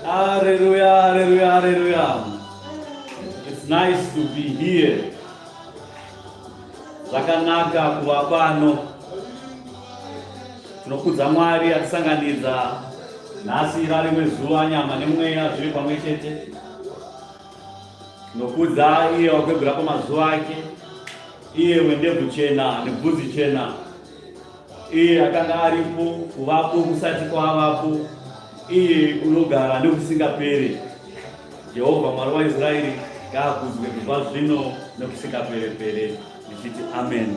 Hallelujah, hallelujah, hallelujah. It's nice to be here. Zvakanaka kuva pano. Tinokudza Mwari atisanganidza nhasi rimwe zuva nyama nemweya zviri pamwe chete. Tinokudza iye wakwegura pamazuva ake, iye wendebvu chena nebvudzi chena, iye akanga aripo kuvapo kusati kwavapo, iye unogara nekusingaperi. Jehovha Mwari waIsraeri ngaakudzwe kubva zvino nekusingaperi. Ndichiti amen.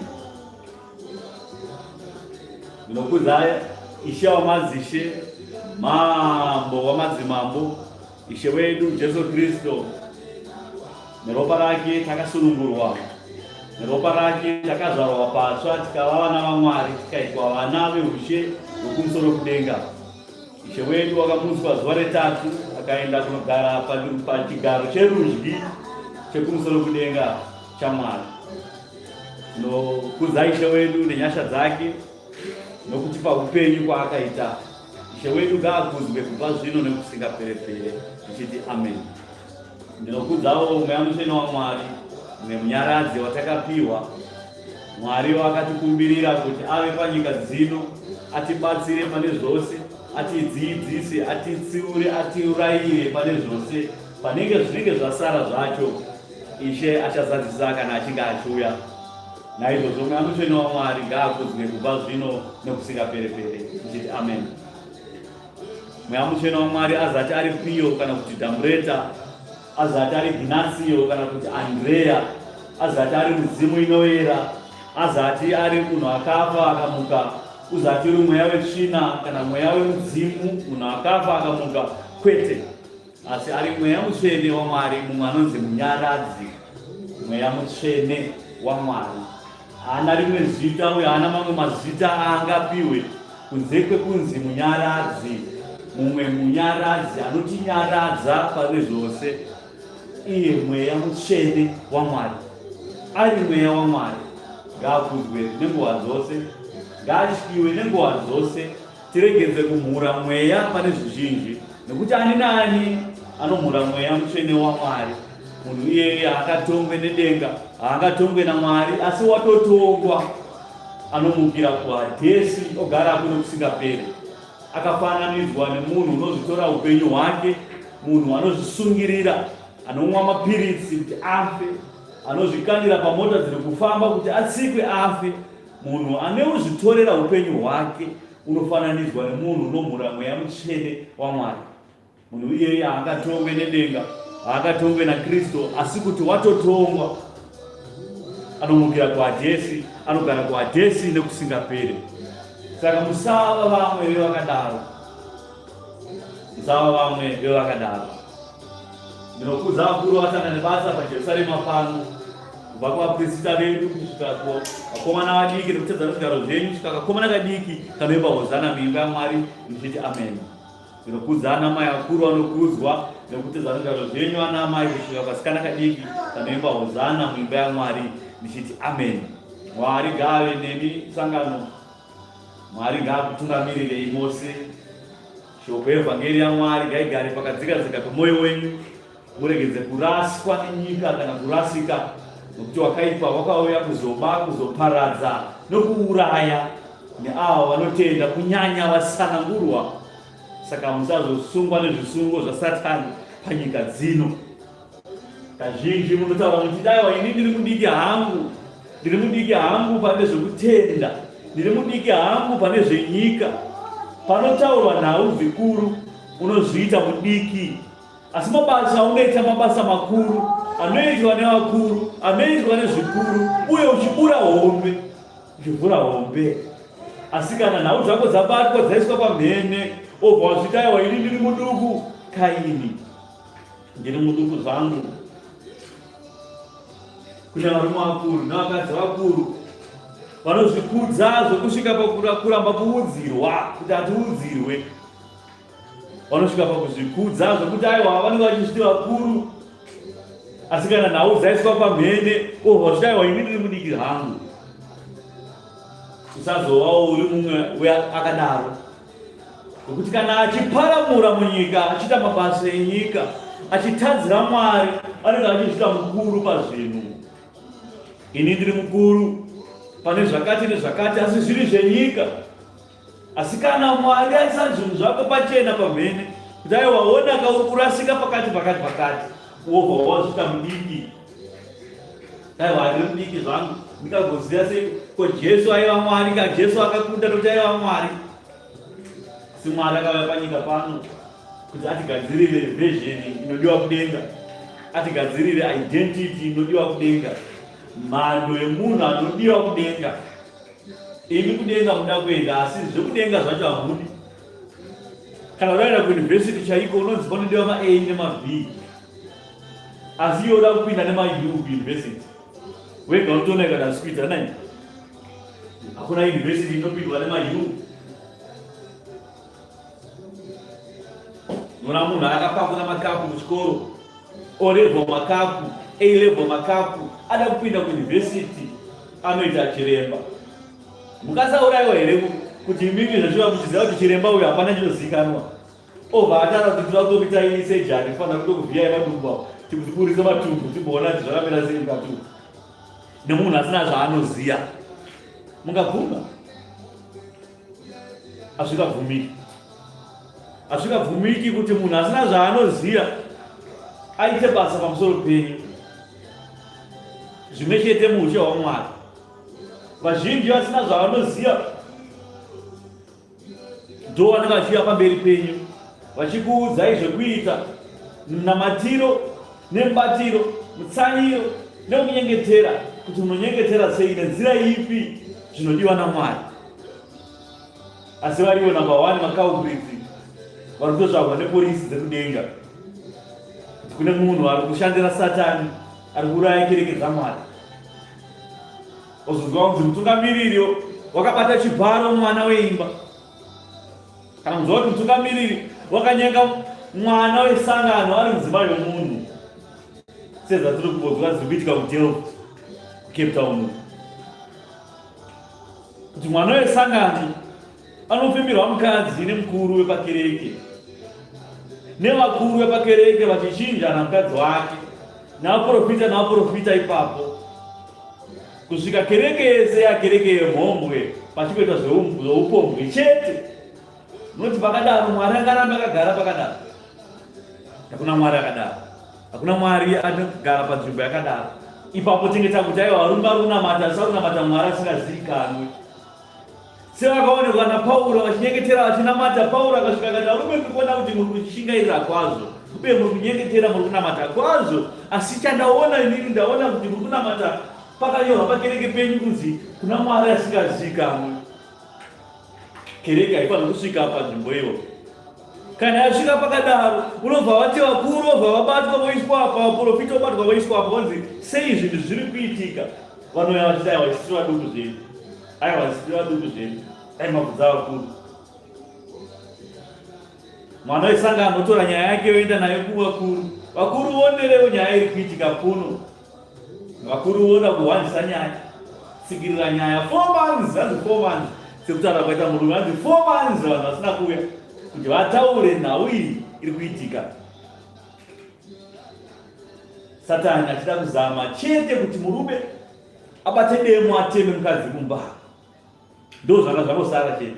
Ndinokudza Ishe wamadzishe, Mambo wamadzimambo, Ishe wedu Jesu Kristu. Neropa rake takasunungurwa, neropa rake takazvarwa patsva, tikava vana vaMwari, tikaitwa vana veushe hwekumusoro kudenga. Ishe wedu wakamutswa zuva retatu, akaenda kunogara pachigaro cherudyi chekumusoro kudenga chaMwari. Tinokudza Ishe wedu nenyasha dzake nokutipa upenyu kwaakaita. Ishe wedu ngaakudzwe kubva zvino nekusingaperi. Ndichiti amen. Ndinokudzawo Mweya Mutsvene waMwari, mumwe munyaradzi watakapiwa. Mwari wakatikumbirira kuti ave panyika dzino, atibatsire pane zvose, atidzidzise, atitsiure, atiurayire pane zvose. Zvinenge zvasara zvacho, Ishe achazadzisa kana achinge achiuya. Naizvozvo Mweya Mutsvene waMwari ngaakudzwe kubva zvino nekusingaperi. Ndichiti amen. Mweya Mutsvene waMwari azati ari Pio kana kuti Dhamureta, azati ari Gnasio kana kuti Andrea, azati ari Mudzimu inoyera, azati ari munhu akafa akamuka, uzati uri mweya wetsvina kana mweya wemudzimu, munhu akafa akamuka, kwete, asi ari Mweya Mutsvene waMwari, mumwe anonzi Munyaradzi. Mweya Mutsvene waMwari haana rimwe zita uye haana mamwe mazita aangapiwe kunze kwekunzi Munyaradzi. Mumwe munyaradzi anotinyaradza pane zvose, iye Mweya Mutsvene waMwari. Ari Mweya waMwari ngaakudzwe nenguva dzose, ngaatyiwe nenguva dzose. Tiregenze kumhura mweya pane zvizhinji, nekuti ani naani anomhura Mweya Mutsvene waMwari, munhu iyeye haakatongwe nedenga, haangatongwe naMwari, asi watotongwa. Anomukira kuHadhesi, ogara kuno kusingaperi. Akafananidzwa nemunhu unozvitora upenyu hwake, munhu anozvisungirira, anomwa mapiritsi kuti afe, anozvikanira pamota dziri kufamba kuti atsikwe afe. Munhu aneuzvitorera upenyu hwake unofananidzwa nemunhu unomhura Mweya Mutsvene waMwari. Munhu iyeye haangatongwe nedenga, haangatongwe naKristu, asi kuti watotongwa. Anomukira kuHadhesi, anogara kuHadhesi nekusingaperi. Saka musava vamwe vevakadaro, musava vamwe vevakadaro. Ndinokudza vakuru vatanga nebasa paJerusarema pano, kubva kuvaprista vedu kusvika kuvakomana vadiki nekutedza nezvigaro zvenyu, kusvika kakomana kadiki kanoimba hozana muimba yaMwari. Ndichiti amen. Ndinokudza anamai vakuru vanokudzwa nekutedza nezvigaro zvenyu, anamai kusvika kasikana kadiki kanoimba hozana muimba yaMwari. Ndichiti amen. Mwari ngave nemi sangano, Mwari ngakutungamirire imose. Shoko evhangeri yaMwari ngaigare pakadzikadzika pemoyo wenyu, muregedze kuraswa nenyika kana kurasika, nokuti wakaipa wakauya kuzoba, kuzoparadza nokuuraya neavo vanotenda, kunyanya vasanangurwa. Saka musazosungwa nezvisungo zvaSatani panyika dzino. Kazhinji munotaura kuti daiwa ini ndiri mudiki hangu pane zvokutenda, ndiri mudiki hangu pane zvenyika. Panotaurwa nhau zvikuru unozviita mudiki, asi mabasa unoita mabasa makuru anoitwa nevakuru, anoitwa nezvikuru, uye uchivhura hombe. Asi kana nhau dzako dzabatwa dzaiswa pamhene, obva wazvitaiwa ini ndiri muduku. Kaini, ndiri muduku zvangu. Kuna varume vakuru navakadzi vakuru vanozvikudza zvokusvika pakuramba kuudzirwa kuti hatiudzirwe. Vanosvika pakuzvikudza zvokuti aiwa vanenge vachizviti vakuru, asi kana nhau dzaiswa pamhene, obva wazviti aiwa ini ndiri mudiki hangu. Usazovawo uri mumwe akadaro, nokuti kana achiparamura munyika, achiita mabasa enyika, achitadzira Mwari, anenge achizvita mukuru pazvinhu. Ini ndiri mukuru pane zvakati nezvakati, asi zviri zvenyika. Asi kana Mwari aisa zvinhu zvako pachena pamhene, kuti aiwa onaka uri kurasika pakati, wobva wazvita mudiki. Aiwa ndiri mudiki zvangu, ndikagoziva sei ko Jesu aiva Mwari, ka Jesu akakunda kuti aiva Mwari. Si Mwari akauya panyika pano kuti atigadzirire vision inodiwa kudenga, atigadzirire identity inodiwa kudenga, mhando yemunhu anodiwa kudenga. Imi kudenga muda kuenda, asi zvekudenga zvacho hamudi. Kana udaenda kuuniversity chaiko unonzi panodiwa ma A nema B, asi yoda kupinda nema U university. Wega unotoona kana sikuita nani, hakuna university inopindwa nema U. Nona munhu akapakuna makapu kuchikoro, O level makapu, A level makapu, ada kupinda kuuniversity, anoita chiremba. Mukasauraiwa here kuti imimi zvachiva muchiziva kuti chiremba uyu hapana chinozikanwa, obva atara kuti tinokuita ini sejari, kufanira kutokuvhiyai madumbu tikuburisa matumbu timboona kuti zvakamira sei mukatumbu. Nemunhu asina zvaanoziya, mungabvuma? Hazvikabvumiki kuti munhu asina zvaanoziya aite basa pamusoro penyu. Zvimwe chete muushe hwaMwari, vazhinji vasina zvavanoziya ndo vanenge vachiuya pamberi penyu vachikuudzai zvekuita, namatiro nemubatiro, mutsanyiro nekunyengetera, kuti munonyengetera sei, nenzira ipi zvinodiwa naMwari. Asi variwo namba 1 makaubridzi vari kutotsvagwa nepolisi dzekudenga, kuti kune munhu ari kushandira Satani, ari kuuraya kereke dzaMwari. Ozonzwa kunzi mutungamiriri wakabata chibharo mwana weimba, kana kunzwa kuti mutungamiriri wakanyenga mwana wesangano ari mudzimba yomunhu, sezva tiri kumbodzwa zviri kuitika kuDelft, Cape Town, kuti mwana wesangano anofemerwa mukadzi nemukuru wepakereke, nevakuru vepakereke vachichinja namukadzi wake, navaprofita ipapo, kusvika kereke yese yakereke yemhombwe pachikuita zveupombwe chete. Noti pakadaro Mwari angaramba akagara pakadaro? Hakuna Mwari akadaro, hakuna Mwari anogara panzvimbo yakadaro. Ipapo tinge takuti aiwa varume vari kunamata, sakunamata Mwari asingazivikanwe. Sevakaonekwa naPauro vachinyengetera vachinamata, Pauro akasvika akati, varume ndikuona kuti muri kuchishingairira kwazvo, uye muri kunyengetera, muri kunamata kwazvo, asi chandaona inini ndaona kuti muri kunamata pakanyorwa pakereke penyu kunzi kuna Mwari asingazivikanwe. Kereke haifanira kusvika panzvimbo iyo. Kana yasvika pakadaro, unobva vati vakuru vobva vabatwa voiswa apa, vaprofita vobatwa voiswa apa, vonzi sei zvinhu zviri kuitika. Vanouya vachiti aiwa isiri vaduku zvedu, aiwa isiri vaduku zvedu, dai mabvudza vakuru. Mwana wesangano anotora nyaya yake yoenda nayo kuvakuru, vakuru vonerewo nyaya iri kuitika kuno, vakuru voda kuhwanisa nyaya. tsikirira nyaya 4 months, hanzi 4 months sekutaura kwaita murume, hanzi 4 months vanhu vasina kuuya kuti vataure nhau iyi iri kuitika. Satani achida kuzama chete kuti murume abate demo ateme mukadzi kumba. Ndo zvanga zvanosara chete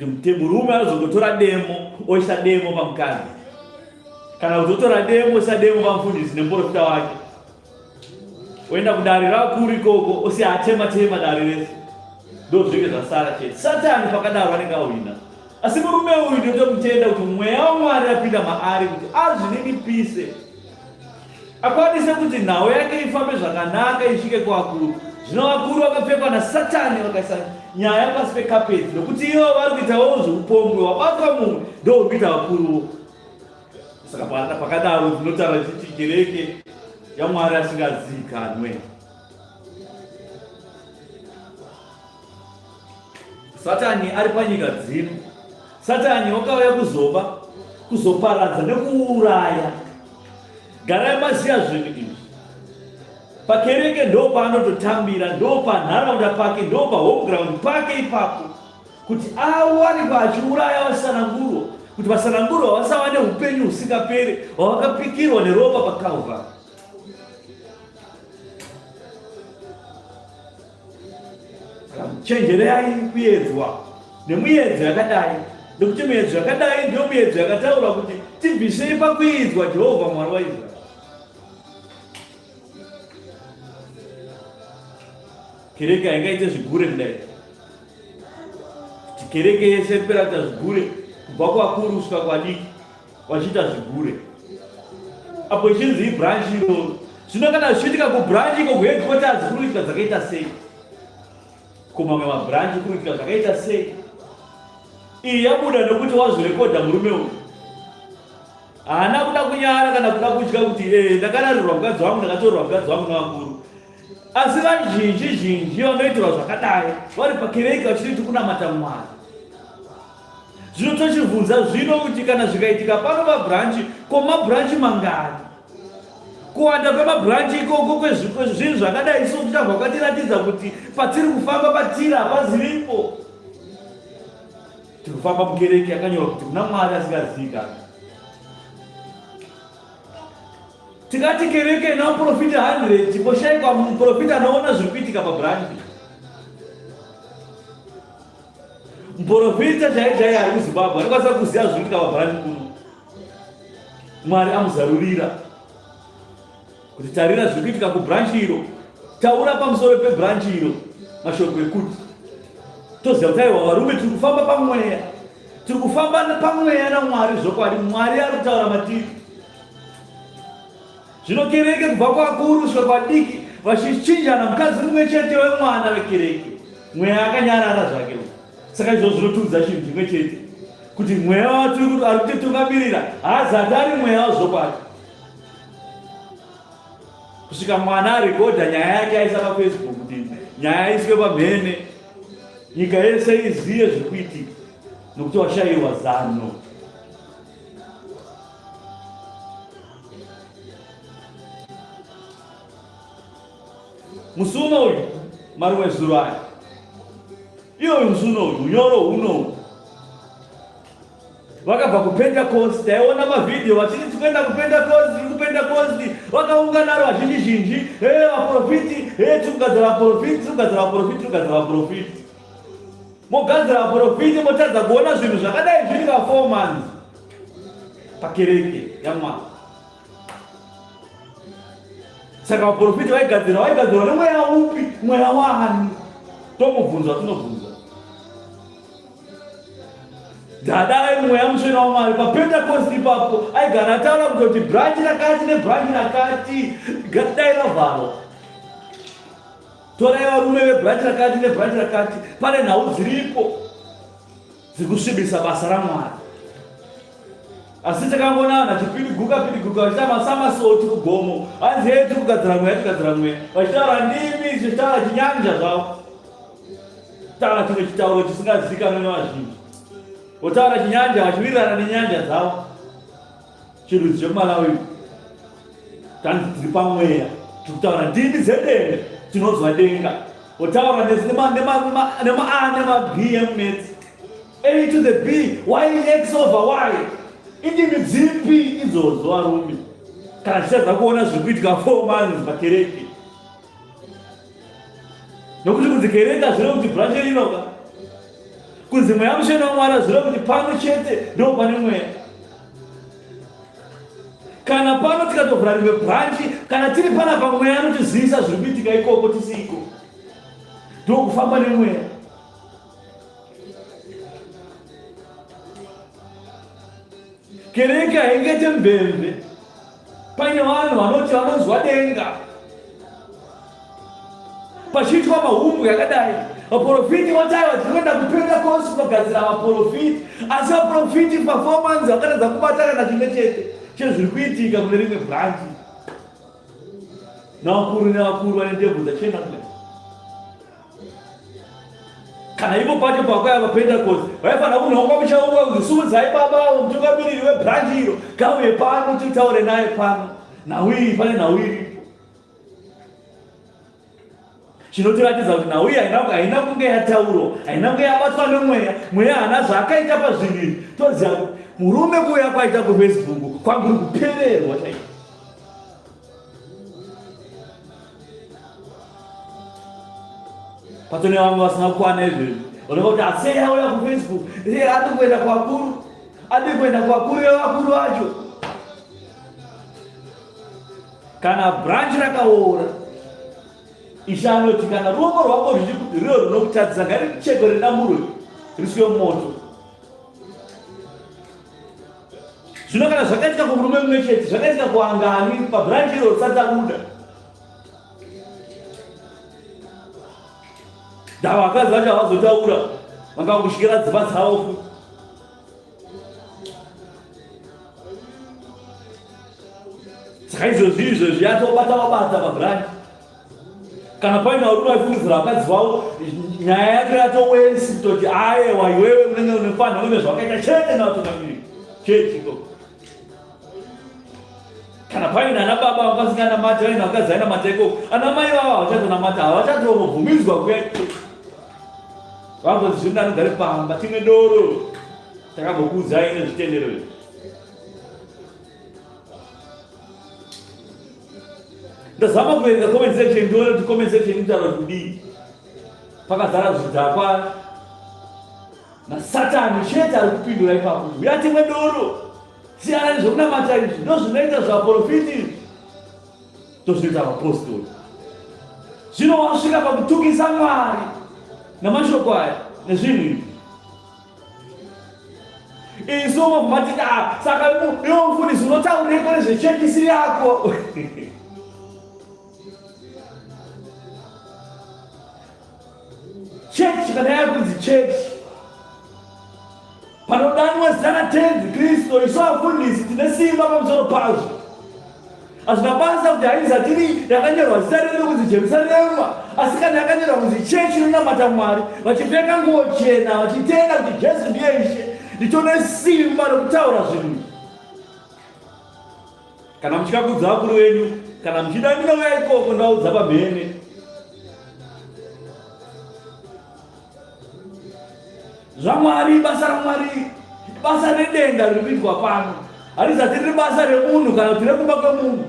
kuti murume anozotora demo oisa demo pamukadzi, kana kuzotora demo oisa demo pamufundisi nemuprofita wake, oenda kudare rakuru ikoko osiya atema dare rese. Ndo zvinenge zvasara chete. Satani pakadaro anenge awina, asi murume uyu ndotomutenda kuti mweya waMwari apinda maari kuti azvininipise, akwanise kuti nhau yake ifambe zvakanaka isvike kuvakuru. Zvino vakuru vakapfekwa naSatani vakaisa nyaya pasi pekapeti, nokuti ivo vari kuitawo zveupombwe, wabatwa mumwe ndo uri kuita vakuruwo. Saka pakadaro tinotaura tichiti kereke yaMwari asingazivikanwe. Satani ari panyika dzino. Satani wakauya kuzoparadza nekuuraya. Garai maziya zvinhu izvi. Pakereke ndo paanototambira, ndo panharaunda pake, ndo pahome ground pake ipapo, kuti awanikwa achiuraya vasanangurwa, kuti vasanangurwa vasava neupenyu husingaperi hwavakapikirwa neropa paKalvari. Chenjerei kuedzwa nemuedzo yakadai, nekuti muedzo yakadai ndiyo muedzo yakataura kuti tibvisei pakuidzwa Jehovha Mwari waIsraeri. Kereke haingaite zvigure kudai, kuti kereke yese ipera kuita zvigure, kubva kuvakuru kusvika kuvadiki vachiita zvigure. Apo ichinzi ibranchi iroro. Zvino kana zvichiitika kubranchi iko kuheadquarters kuri kuitika zvakaita sei? Kumamwe mabranchi kuri kuitika zvakaita sei? Iyi yabuda nokuti wazvirekodha murume uyu haana kuda kunyara kana kuda kutya kuti ndakararirwa mukadzi wangu, ndakatorerwa mukadzi wangu nevakuru. Asi vazhinji vanoitirwa zvakadai vari pakereke vachiti kunamata Mwari. Zvino tochibvunza zvino kuti kana zvikaitika pano mabranchi, ko mabranchi mangani? Kuwanda kwemabranchi ikoko kwezvinhu zvakadai isu tichabva kwatiratidza kuti patiri kufamba patiri hapaziripo. Tiri kufamba mukereke yakanyorwa kuti kuna Mwari asingazivikanwi. Tikati kereke ina muprofita 100, poshaikwa muprofita anaona zviri kuitika pabranchi. Muprofita chaichai ari kuZimbabwe anokwanisa kuziva zviri kuitika pabranchi kuno. Mwari amuzarurira kuti tarira zviri kuitika kubranchi iro, taura pamusoro pebranchi iro mashoko ekuti toziva kuti aiwa varume tiri kufamba pamweya, tiri kufamba pamweya naMwari zvokwadi. Mwari ari kutaura matiri. Zvino kereke kubva kwakuru kusvika kwadiki vachichinjana mukadzi mumwe chete wemwana wekereke, mweya akanyarara zvake. Saka izvo zvinotudza chinhu chimwe chete, kuti mweya watiri ari kutitungamirira haazati ari mweya wazvokwadi. Kusvika mwana arekodha nyaya yake aisa paFacebook kuti nyaya iswe pamhene, nyika yese izive zviri kuitika, nokuti washayirwa zano. Musuno uyu marume zuro aya, iyoyu musuno uyu unyoro huno vakabva kuPentecost. Taiona mavideo vachiti tikuenda kuPentecost, vakaungana vari vazhinji, vaprofiti, tikugadzira vaprofiti. Mogadzira vaprofiti motadza kuona zvinhu zvakadai zviri pa4 months pakereke yaMwari. Saka vaprofiti vaigadzira nemweya upi? Mweya wani? Tomubvunza, tinobvunza. Dada aimweya mushona waMwari paPentecost ipapo aigara ataura kuti branchi rakati nebranchi rakati dai ravharwa. Torai varume vebranchi rakati nebranchi rakati, pane nhau dziripo dziri kusvibisa basa raMwari. Asi takangona vachipiriguka vachita masamasoti kugomo, hanzi tiri kugadzira mweya, vachitaura ndimi, zvichitaura chinyanja zvavo, taura chimwe chitauro chisingazivikanwe nevazhinji, votaura chinyanja vachiwirirana nenyanja dzavo. Chirudzi chemuMalawi tanzi tiri pamweya, tiri kutaura ndimi dzedenga, tinonzwa denga. Otaura nema B mates. A to the B, y x over y. Indimi zipi izozo arumi. Kana chichaza kuona zvikuitika 4 months pakereke. Nokuti kudzikereka zviro kuti branch rinoka. Kunzi mweya mushena waMwari zviro kuti pamwe chete ndo pane mweya. Kana pano tikatovhura rimwe branch, kana tiri pana pamweya anotiziisa zviri kuitika ikoko tisiko. Ndo kufamba nemweya. Kereke haingete mbembe. Paine vanhu vanoti vanonzwa denga. Pachiitwa mahumbu yakadai, vaprofiti wataiwa tinoenda kupenda kosi kugadzira vaprofiti, asi vaprofiti performance vakaedza kubata kana chimwe chete chezviri kuitika kune rimwe branch. Navakuru vane ndebvu dzachena kudai. Kana ipo pacho pakauya vaPentecost vaifanira kunhongwa muchaungwa kuti sumudzai baba mutungamiriri webranch iro ngauye pano titaure naye pano. Nhauyi pane nhauyi. Chinotiratidza kuti nhauyi haina kunge yatauro, haina kunge yabatwa nemweya. Mweya haana zvaakaita pazvinhu. Toziva kuti murume kuuya kwaita kuFacebook kwanguri kupererwa chaiko. Patone vamwe vasina kukwana izvezvi. Vanova kuti asi auya kuFacebook, adi kuenda kuvakuru, adi kuenda kuvakuru vevakuru vacho. Kana branch rakaora, ishanoti kana ruoko rwako rwuchiti kuti riro runokutadzisa ngaricheko redamburwe risiwe moto. Zvino kana zvakaitika kumurume mumwe chete, zvakaitika kuangani pabranch iro risati abuda. Ndava vakadzi vacho havazotaura, vangangoshikira dzimba dzavo. Saka izvozvi yatobata pabranch. Kana paina varume vaifungidzira vakadzi vavo, nyaya yake yatowesi kutoti aiwa iwewe unenge unofanira uine zvakaita chete navatungamiriri chete ikoko. Kana paina ana baba vakasinganamata, vaina vakadzi vainamata ikoko, ana mai vavo havachatonamata, havachatobvumidzwa kuya ikoko. Vangonzi zvino anogare pamba, timwe doro takambokuudzai nezvitendero izvi. Ndazama kuverenga comment section, ndoona kuti comment section inotaura kudii. Pakazara zvidhakwa naSatani chete ari kupindura ipapo. Uya timwe doro, siyana nezvokunamata izvi, ndozvinoita zvaprofiti izvi, ndozvinoita vapostori. Zvino wasvika pakutukisa Mwari namashoko aya nezvinhu izvi. Isu mati saka iwe mufundisi unotaureko nezvechekisi yako. Church kana yakunzi church, panodanwa zana tenzi Kristo, isu vafundisi tine simba pamusoro pazvo. Hazvina basa kuti haizatiri yakanyorwa zita redu kunzi Jerusarema, asi kana yakanyorwa kunzi chechi inonamata Mwari, vachipfeka nguo chena, vachitenda kuti Jesu ndiye Ishe, ndichone simba rekutaura zvinhu. Kana muchikakudza vakuru venyu, kana muchida ndinouya ikoko ndaudza pamhene. ZvaMwari, basa raMwari, basa redenga riri kuitwa pano. Harizati riri basa remunhu kana kuti rekumba kwemunhu.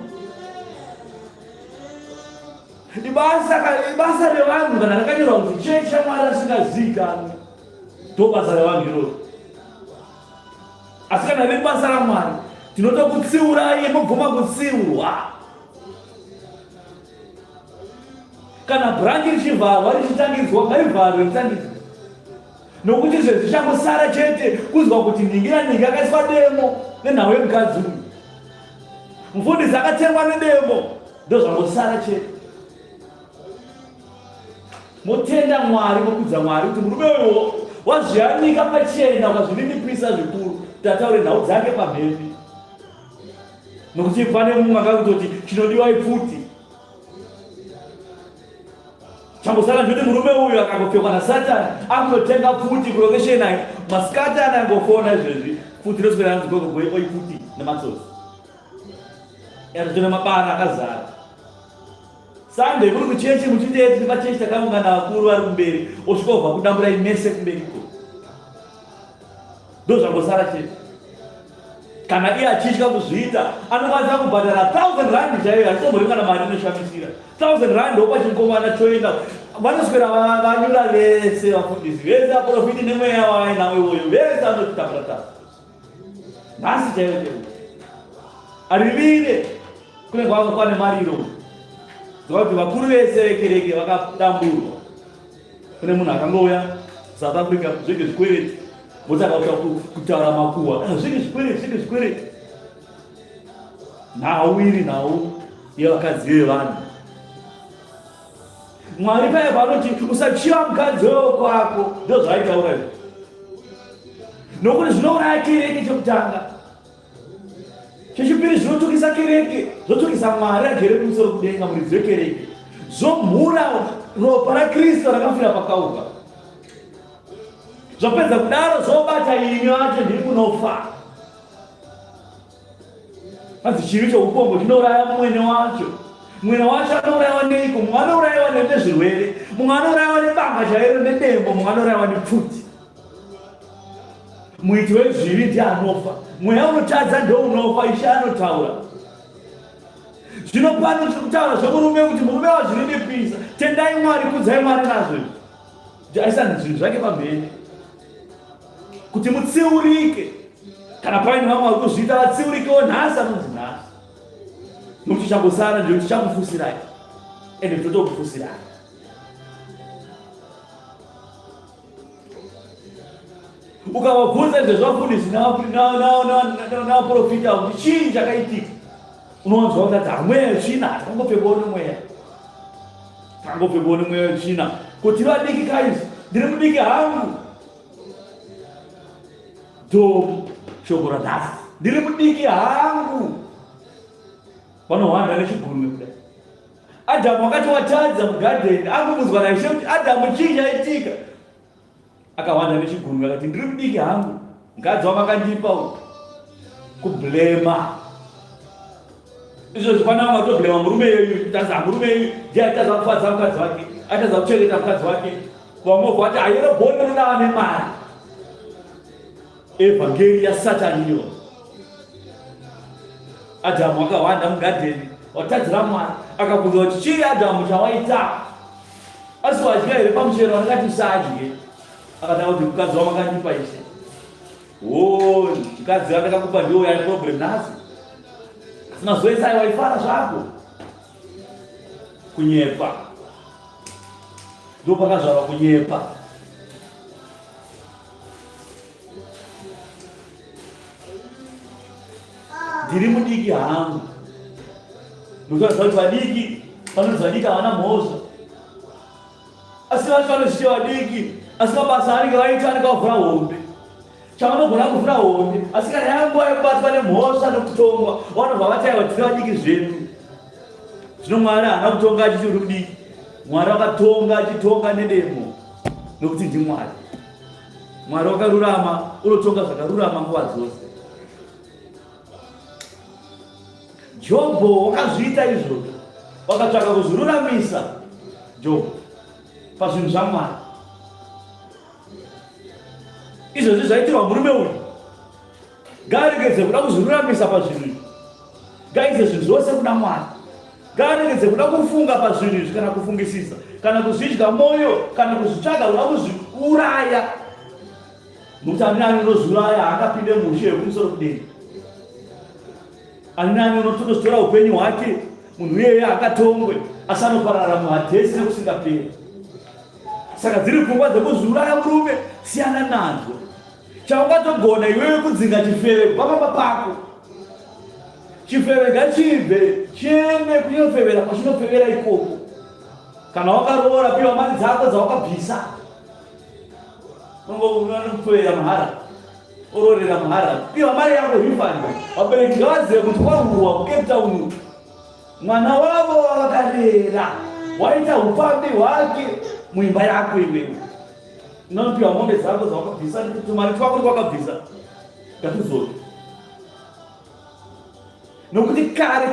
Ibasa revanhu kana rakanyorwa kuti chechi yaMwari asingazivikanwi, ndo basa revanhu iroro. Asi kana riri basa raMwari, tinotokutsiurai mugoma kutsiurwa. Kana branch richivharwa richitangidzwa, ngaivharwe ritangidzwe. Nokuti izvezvi zvichangosara chete kuzwa kuti ningira akaiswa demo nenhau yemukadzi uyu. Mufundisi akatengwa nedemo, ndozvangosara chete. Motenda Mwari, mokudza Mwari kuti murume uyo wazviyanika pachena ukazvininipisa zvikuru kuti ataure nhau dzake pamhepi. Nokuti pane mumwe akakutoti chinodiwa ipfuti. Chambosara ndoti murume uyu akangopfekwa naSatani akutotenga pfuti kurokesheni masikati anangofona izvezvi pfuti roswera nzigogogoi oipfuti nematsozi. Yatotona mabara akazara. Sunday kuri kuchechi muchindeti pachechi takaungana vakuru vari kumberi osvikobva kudambura imese kumberiko ndozvangosara chete. Kana iye achitya kuzviita anokwanisa kubhadhara 1000 rand chaiyo, hatisombori kana mari inoshamisira 1000 rand ndopachikomana choenda. Vanoswera vanyura vese, vafundisi vese, aprofiti nemweya wainawe uyo vese anotitabata nhasi chaiyo chaiyo arivire kune kwakakwane mariro kuti vakuru vese vekereke vakatamburwa. Kune munhu akangouya South Africa zvenge zvikwereti motakakuta kutaura makuhwa zvenge zvikwereti nhau iri nhau yevakadzi vevanhu. Mwari paya panoti usachiva mukadzi wekwako ndozvaitaura izvo, nokuti zvinouraya kereke. Chekutanga, chechipiri zvinotokisa kereke, zvotokisa Mwari agere kumusoro kudenga, muridzi wekereke, zvomhura ropa raKristu rakafira pakauka. Zvopedza kudaro zvobata imi vacho ndiri kunofa. Asi chivi cheupongo chinouraya mwene wacho. Mwene wacho anourayiwa neiko? Mumwe anourayiwa nezvirwere, mumwe anourayiwa nebanga chairo nedembo, mumwe anourayiwa nepfuti. Muiti wezvivi ndiye anofa, mweya unotadza ndounofa. Ishe anotaura. Zvino pano tiri kutaura zvomurume kuti murume wazvirinipisa, tendai Mwari, kudzai Mwari nazvo izvi. Aisani zvinhu zvake pamberi kuti mutsiurike. Kana paine vamwe vari kuzviita vatsiurikewo nhasi, anonzi nhasi. Nokuti changosara ndiro chichakufusirai, ende totokufusirai. Ukavabvunza nezvavafundisi navaprofita kuti chii chakaitika, unowanzwa kuti mweya wetsvina, takangopfekwa nemweya wetsvina. Kuti vadiki kaizi, ndiri mudiki hangu. Ndo shoko ranhasi, ndiri mudiki hangu. Vanohwanda nechigurwe kudai. Adhamu akati watadza mugadheni, angomudzwa naIshe kuti Adhamu chii chaitika. Akahwanda nechigurwe akati ndiri mudiki hangu, mukadzi wamakandipa kublema. Izvo zvifanana matoblema murume iyoyu, taza murume iyoyu ndiye aitadza kufadza mukadzi wake, aitadza kuchengeta mukadzi wake. Vamwe vati ayero bhoni rinava nemari. Evhangeri yaSatani iyo. Adhamu akahwanda mugadheni, watadzira Mwari, akabvunza kuti chii Adhamu chawaita? Asi wadya here pamuchero wakati usadye? Akatanga kuti mukadzi wamakandipa Ishe. Mukadzi wandakakupa ndiwo yani problem nhasi. Asi mazoisai waifara zvako. Kunyepa. Ndo pakazvarwa kunyepa. Ndiri mudiki hangu. Ndokuti vadiki vanonzi vadiki havana mhosva. Asi vacho vanozviita vadiki, asi mabasa anenge vaita anenge vavhura hombe. Chavanogona kuvhura hombe, asi kana yanguva yekubatwa nemhosva nokutongwa, vanobva vataiwa tiri vadiki zvedu. Zvino Mwari haana kutonga achiti uri mudiki. Mwari akatonga achitonga nedemo, nokuti ndiMwari. Mwari wakarurama, unotonga zvakarurama nguva dzose. Jobho wakazviita izvozvo, wakatsvaka kuzviruramisa Jobho pazvinhu zvaMwari. Izvozvi zvaitirwa murume uyu. Ngaaregedze kuda kuzviruramisa pazvinhu izvi, ngaaise zvinhu zvose kuna Mwari. Ngaaregedze kuda kufunga pazvinhu izvi kana kufungisisa, kana kuzvidya mwoyo, kana kuzvitsvaga kuda kuzviuraya. Nokuti ani nani unozviuraya haangapinde mushe yekumusoro kudenga. Ani nani unototora upenyu hwake, munhu iyeye akatongwe, asi anoparara muHadesi nekusingaperi. Saka dziri pfungwa dzekuzviuraya murume, siyana nadzo. Chaungatogona iwewe kudzinga chifeve pababa pako. Chifeve ngachibve chiende kunofevera kwachinofevera ikoko. Kana wakaroora piwa mari dzako dzawakabvisa. Unofevera mahara. Ororera mahara. Piwa mari yako refund. Vabereki ngavazive kuti kwaurwa kuCape Town. Mwana wavo wakarera. Waita upambi hwake muimba yako iwewe. Unopiwa mombe dzako dzawakabvisa, tumari twako twakabvisa. Ngatizote. nokuti kare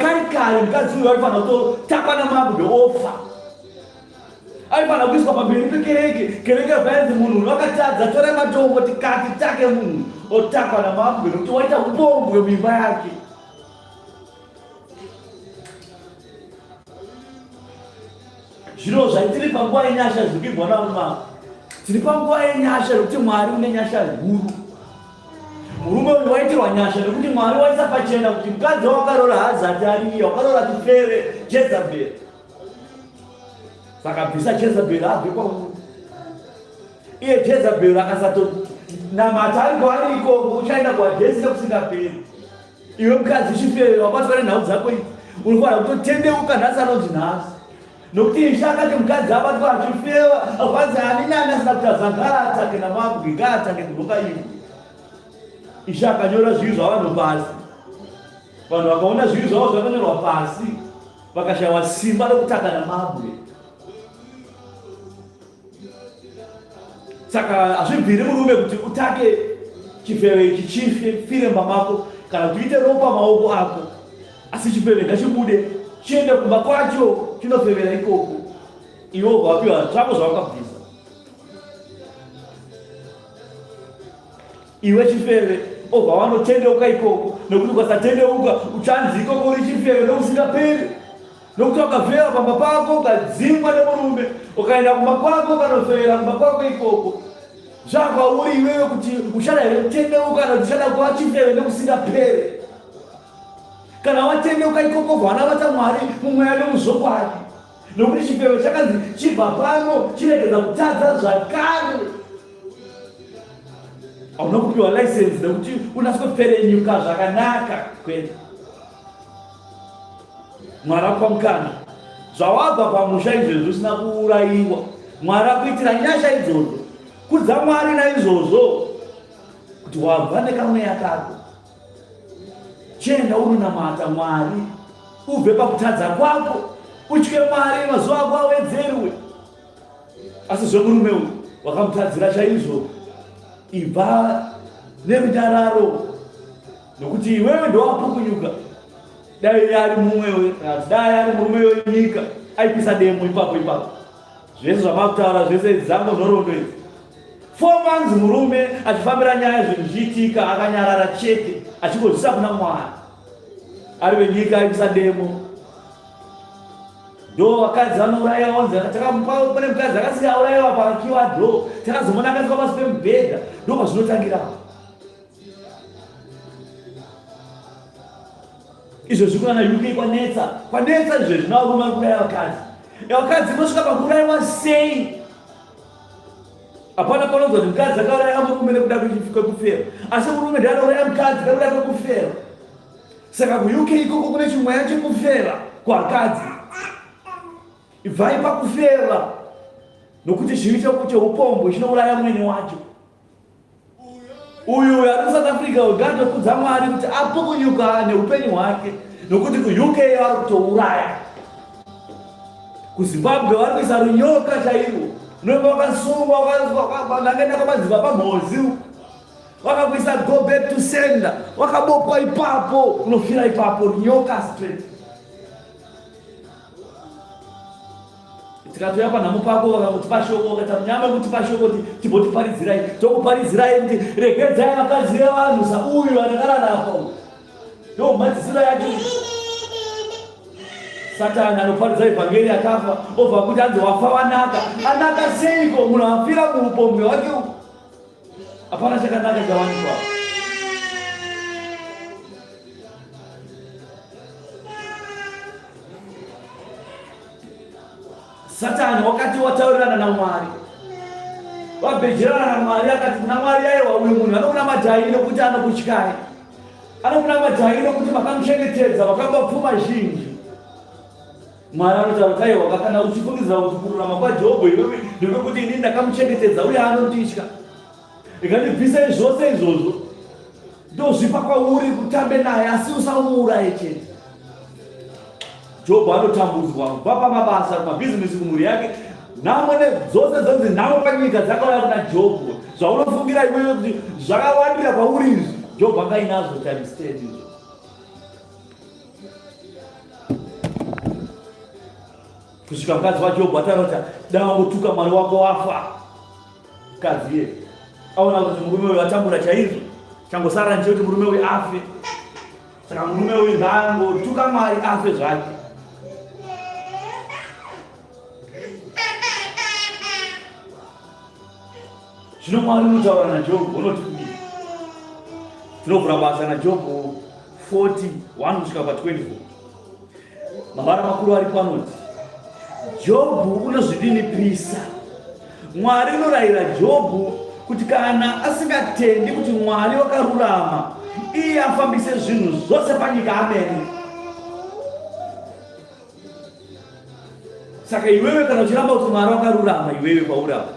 mukadzi uyu aifanira kutotakwa namabwe ofa, aifanira kuiswa pamberi pekereke vainzi munhu wakatadza tora matombo tikati take munhu otakwa namabwe nokuti waita upombwe muimba yake. Zvino zvaitiri panguva yenyasha zvikibwana mumama, tiri panguva yenyasha nokuti Mwari une nyasha huru. Murume uyu waitirwa nyasha nokuti Mwari waisa pachena kuti mukadzi wakarora Hazati ariye, wakarora Tifere Jezabheri. Saka bvisa Jezabheri abve kwauri. Iye Jezabheri akasatonamata ariko ariko uchaenda kuHadesi nekusingaperi. Iwe mukadzi Chifeve wabatwa nenhau dzako idzi, unofanira kutotendeuka nhasi anonzi nhasi. Nokuti Isha akati mukadzi abatwa achifeva, afanzi haninani asina kutaza ngaatake namabwe, ngaatake kudoka iwe. Isha akanyora zvivi zvavanhu pasi. Vanhu vakaona zvivi zvavo zvakanyorwa pasi, vakashayiwa simba rekutaka namabwe. Saka hazvibviri murume kuti utake chifeve ichi chifire mumba mako kana kuite ropa maoko ako, asi chifeve ngachibude chiende kumba kwacho chinofevera ikoko. Iwo wapiwa zvako zvawakabvisa. Iwe chifeve obva wanotendeuka ikoko, nokuti ukasatendeuka uchanzi ikoko uri chifeve nokusingaperi. Nokuti wakafeva pamba pako ukadzingwa nemurume, ukaenda kumba kwako ukanofevera kumba kwako ikoko, zvakwauri iwewe kuti uchada here kutendeuka kana uchada kuva chifeve nekusingaperi. Kana watendeuka ikoko vana vata Mwari mumweya nemuzokwadi, nokuti chifeve chakanzi chibva pano chiregedza kutadza zvakare. Hauna kupiwa license nekuti unasweferenyuka zvakanaka kwete. Mwari akupa mukana, zvawabva pamusha izvezvo usina kuurayiwa. Mwari akuitira nyasha idzodzo, kudza Mwari naizvozvo kuti wabva nekamweya kako. Chenda unonamata Mwari, ubve pakutadza kwako, utye Mwari mazuva ako awedzerwe. Asi zvemurume uyu wakamutadzira chaizvo, ibva nerunyararo, nokuti iwewe ndowapukunyuka. Dai ari mumwewe, dai ari murume wenyika, aipisa demo ipapo. Zvese zvamakutaura zvese dzango nhoroondo idzi. 4 months murume achifambira nyaya zvichiitika akanyarara chete, achingozvisa kuna Mwari. Ari wenyika aipisa demo. Ndo vakadzi vanourayiwa wanzi pane mukadzi akasiya aurayiwa pakakiwa dho, takazomona akaiswa pasi pemubhedha. Ndo pazvinotangira. Izvo zvikurana UK kwanetsa izvezvi navarume vari kuuraya vakadzi. Vakadzi inosvika pakuurayiwa sei? Hapana panonzwa kuti mukadzi akauraya murume nekuda kwekufera, asi murume ndiye anouraya mukadzi nekuda kwekufera. Saka kuUK ikoko kune chimweya chekufera kwakadzi. Ibvai pakufera, nokuti zvivi cheupombwe chinouraya mwene wacho. Uyu ari South Africa ugatokudza Mwari kuti apukunyuka neupenyu hwake, nokuti kuUK vari kutouraya. KuZimbabwe vari kuisa runyoka chairwo, unenge wakasungwa vakaenda kwamadzimba pamhozi, vakakuisa go back to sender, wakabopwa ipapo, unofira ipapo runyoka straight. Tikatoya panhamo pako vakangutipa shoko, vakati nyama kutipa shoko timbotiparidzirai, tokuparidzirai kuti regedzai vakadzi vevanhu sauyu anogara napo. Ndo madzisiro yacho. Satani anoparidza evhangeri akafa, obva kuti anzi wafa wanaka. Anaka seiko munhu afira muupombwe hwake uku? Hapana chakanaka chawanikwa. Satani wakati wataurirana na Mwari, wabhejerana na Mwari, akati kuna Mwari aiwa uyu munhu anokunamatai nokuti anokutyai, anokunamatai nokuti makamuchengetedza makambapfuma zhinji. Mwari anotaura kuti aiwa kana uchifungidzira kuti kururama kwaJobho iwewe ndekwekuti inini ndakamuchengetedza uye anonditya, ikandibvisei zvose izvozvo ndozvipa kwauri kutambe naye, asi usamuuraye chete. Jobho anotambudzwa kubva pamabasa, kumabhizinesi, kumhuri yake, nhamo dzose dzonzi nhamo panyika dzakauya kuna Jobho. Zvaunofungira iwewe kuti zvakawandira kwauri izvi, Jobho angainazvo times 10 izvo. kusvika mukadzi waJobhu ataura kuti dangotuka mwari wako wafa. Mukadzi iye aona kuti murume uyu atambura chaizvo, changosara nje kuti murume uyu afe. Saka murume uyu ngaangotuka Mwari afe zvake. Zvino Mwari unotaura naJobhu, unoti tinovhura basa naJobhu 41 kusvika pa24. Mavara makuru aripo anoti Jobhu unozvidinipisa. Mwari unorayira Jobhu kuti kana asingatendi kuti Mwari wakarurama, iye afambise zvinhu zvose panyika. Amen. Saka iwewe kana uchiramba kuti Mwari wakarurama, iwewe paurapa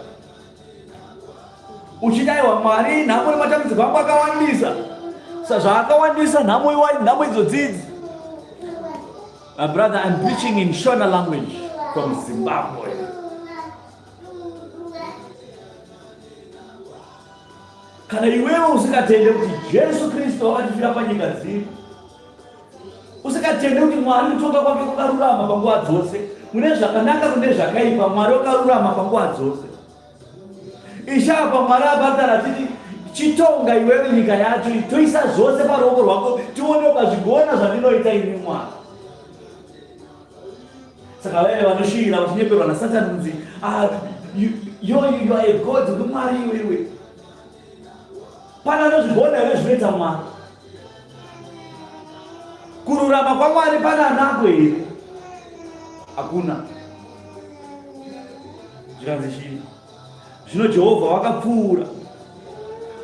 uchidaiwa Mwari nhamo nematambudziko angu akawandisa, sezvaakawandisa nhamo idzodzidzi. My brother, I'm preaching in Shona language from Zimbabwe. Kana iwewe usikatende kuti Jesu Kristu akatifira panyika dzino, usikatende kuti Mwari kutonga kwake kwakarurama panguva dzose, mune zvakanaka mune zvakaipa, Mwari wakarurama panguva dzose. Ishapa Mwari abatara titi chitonga iwewe nyika yacho, toisa zvose paruoko rwako, tione ukazvigona zvandinoita ini Mwari. Saka vaya vanosvira vachinyeperwa naSatani kunzi you are a god, Mwari iwewe. Pana anozvigona here zvinoita Mwari? Kururama kwaMwari pana anako here? Hakuna. Zvikanzi chii? Zvino Jehovha wakapfuura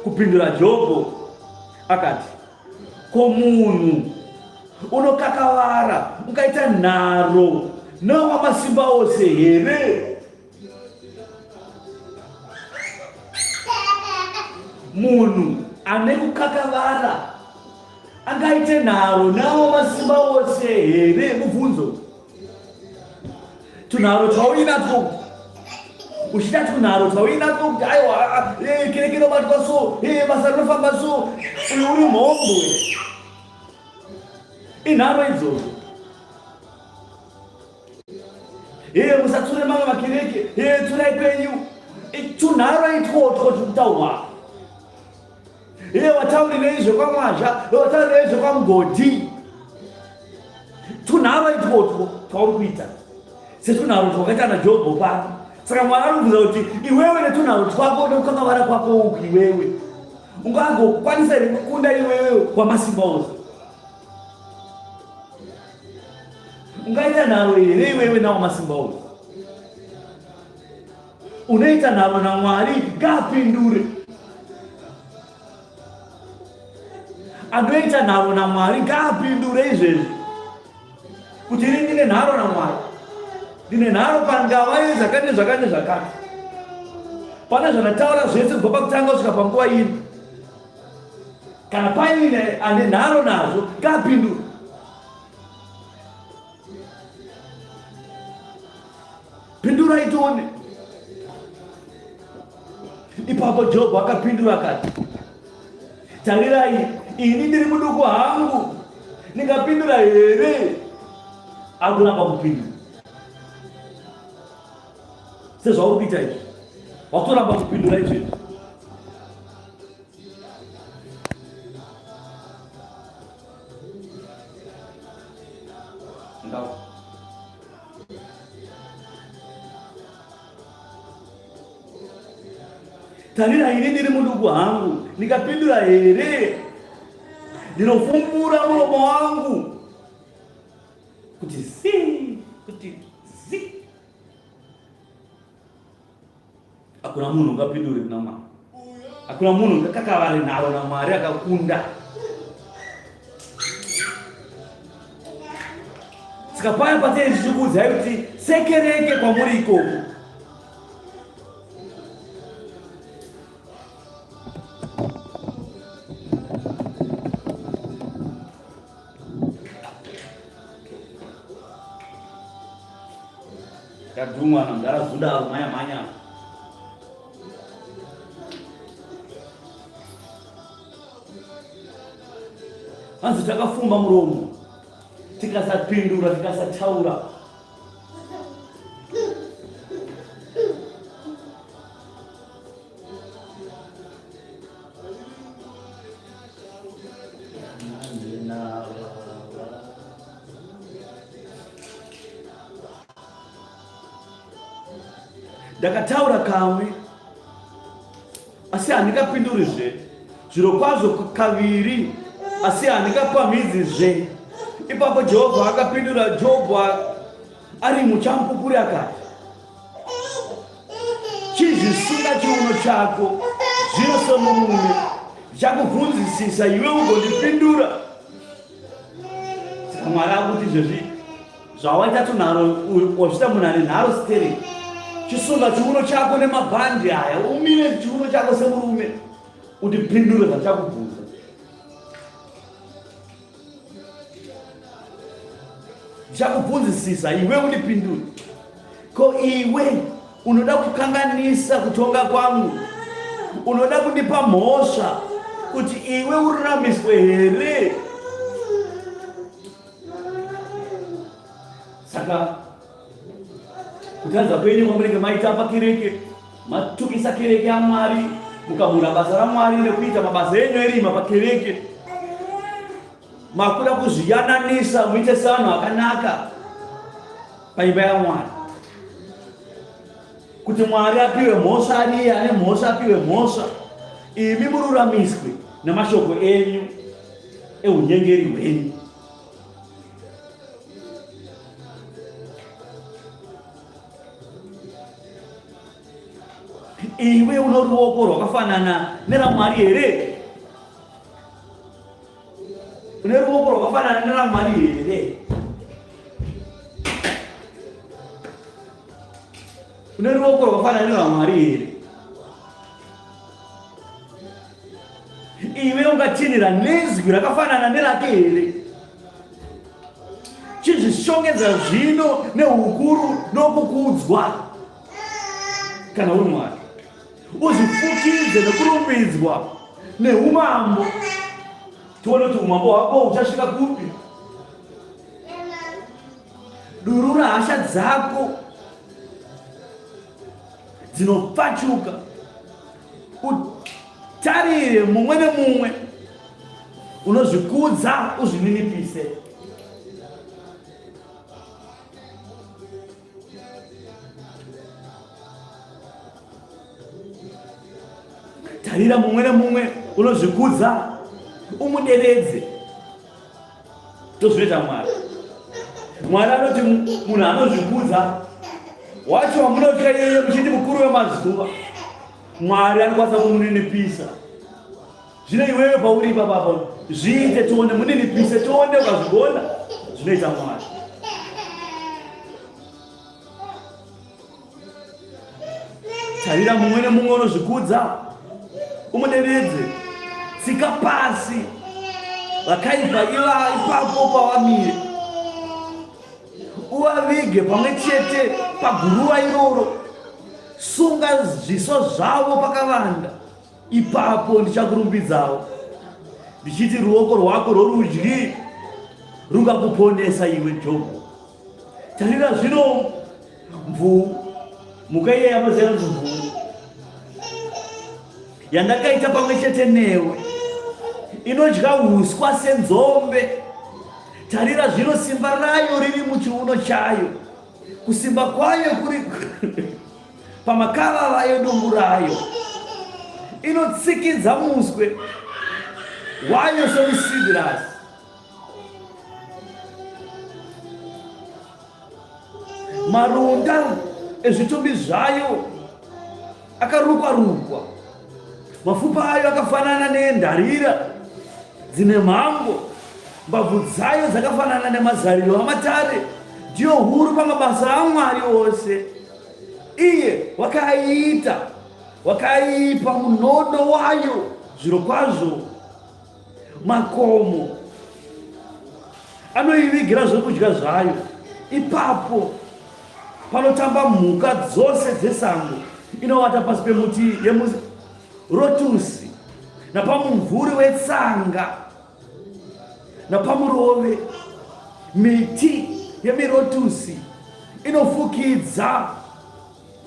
kupindura Jobho akati, ko munhu unokakavara ukaita nharo newamasimba ose here? Munhu ane kukakavara angaite nharo newamasimba ose here? Mubvunzo. Tunharo twauinatwo, uchida tunharo twauinatwo kuti aiwa kereke inobatwa so, basa rinofamba so, uyu uri mhombo. Inharo idzodzo. Musatsure mamwe makereke, tsurai kwenyu. Tunharo itwotwo tikutaurwa. Wataurire zvekwamwazha, wataurire zvekwaMugodi. Tunharo itwotwo twauri kuita, setunharo twakaita naJobho pano. Saka Mwari anobvunza kuti iwewe netunharo twako nekukakavara kwako uku, iwewe ungagokwanisa here kukunda iwewe kwamasimba ose? Ungaita nharo here iwewe nawamasimba ose? Unoita nharo naMwari ngaapindure. Anoita nharo naMwari ngaapindure izvezvi kuti ini ndine nharo naMwari, ndine nharo pangava yezvakati nezvakati nezvakati. Pane zvandataura zvese kubva pakutanga kusvika panguva ino. Kana paine ane nharo nazvo ngaapindure. Pindura itione. Ipapo Jobho akapindura akati, tarirai, ini ndiri muduku hangu, ndingapindura here? Akuramba kupindura. Sezvauri kuita izvi, wakutoramba kupindura izvi. Tarira, ini ndiri muduku hangu, ndingapindura here? Ndinofumbura muromo wangu kuti kuti zi. Hakuna munhu ungapindure kuna Mwari. Hakuna munhu ungakakavare nharo naMwari akakunda. Saka paya patei ndichikuudzai kuti sekereke kwamuri ikoko, kadhumwa namdara zuda manya. Hanzi takafumba muromo, tikasapindura, tikasataura, ndakataura kamwe asi handingapindurizve, zviro kwazvo kaviri asi handingapamhidzizve. Ipapo Jehovha akapindura Jobho ari muchampupuri akati, chizvisunga chiuno chako zvino somurume, ndichakubvunzisisa iwe ugondipindura. Saka Mwari akuti izvezvi zvawaita tunharo wazvita munhu ane nharo siteri, chisunga chiuno chako nemabhandi aya, umire chiuno chako semurume undipindure zvachakubvunza. Ndichakubvunzisisa iwe undipindure. Ko iwe unoda kukanganisa kutonga kwangu? Unoda kundipa mhosva kuti iwe ururamiswe here? Saka kutadza kwenyu kwamunenge maita pakereke, matukisa kereke yaMwari, mukamhura basa raMwari nekuita mabasa enyu erima pakereke, makuda kuzviyananisa muite sevanhu vakanaka paimba yaMwari, kuti Mwari apiwe mhosva, ariye ane mhosva apiwe mhosva, imi mururamiswe namashoko enyu eunyengeri hwenyu. Iwe uno ruoko rwakafanana neraMwari here? Une ruoko rwakafanana neraMwari here? Une ruoko rwakafanana neraMwari here? Iwe ungatinhira nezwi rakafanana nerake here? Chizvishongedza zvino neukuru nokukudzwa kana uri Mwari, uzvifukidze nekurumbidzwa neumambo. Tione kuti umambo hwako uchasvika kupi. Durura hasha dzako dzinopfachuka, utarire mumwe nemumwe, unozvikudza uzvininipise. Tarira mumwe nemumwe unozvikudza, umuderedze. Tozvinoita Mwari. Mwari anoti munhu anozvikudza wacho wamunotya yeye muchiti mukuru wemazuva, Mwari anokwanisa kumuninipisa. Zvino iwewe pauri ipapo zviite tione, muninipise tione, ukazvigona zvinoita Mwari. Tarira mumwe nemumwe unozvikudza, umuderedze. Tsika pasi vakaipa ipapo pavamire, uvavige pamwe chete paguruva iroro. Sunga zviso zvavo pakavanda, ipapo ndichakurumbidzawo ndichiti ruoko rwako rworudyi rungakuponesa iwe Jobho. Tarira zvino mvuu, mhuka iye yamazera mvuu yandakaita pamwe chete newe, inodya uswa senzombe. Tarira zvino simba rayo riri muchiuno chayo, kusimba kwayo kuri pamakava edumbu rayo. Inotsikidza muswe wayo semusidhirasi. Marunda ezvitumbi zvayo akarukwa-rukwa, mapfupa ayo akafanana nendarira dzine mhango, mbabvu dzayo dzakafanana nemazariro amatare. Ndiyo huru pamabasa aMwari ose. Iye wakaipa munondo wayo, zviro kwazvo makomo anoivigira zvokudya zvayo. Ipapo panotamba mhuka dzose dzesango, inovata pasi pemuti yemurotusi, napamumvuri wetsanga, napamurove. Miti yemirotusi inofukidza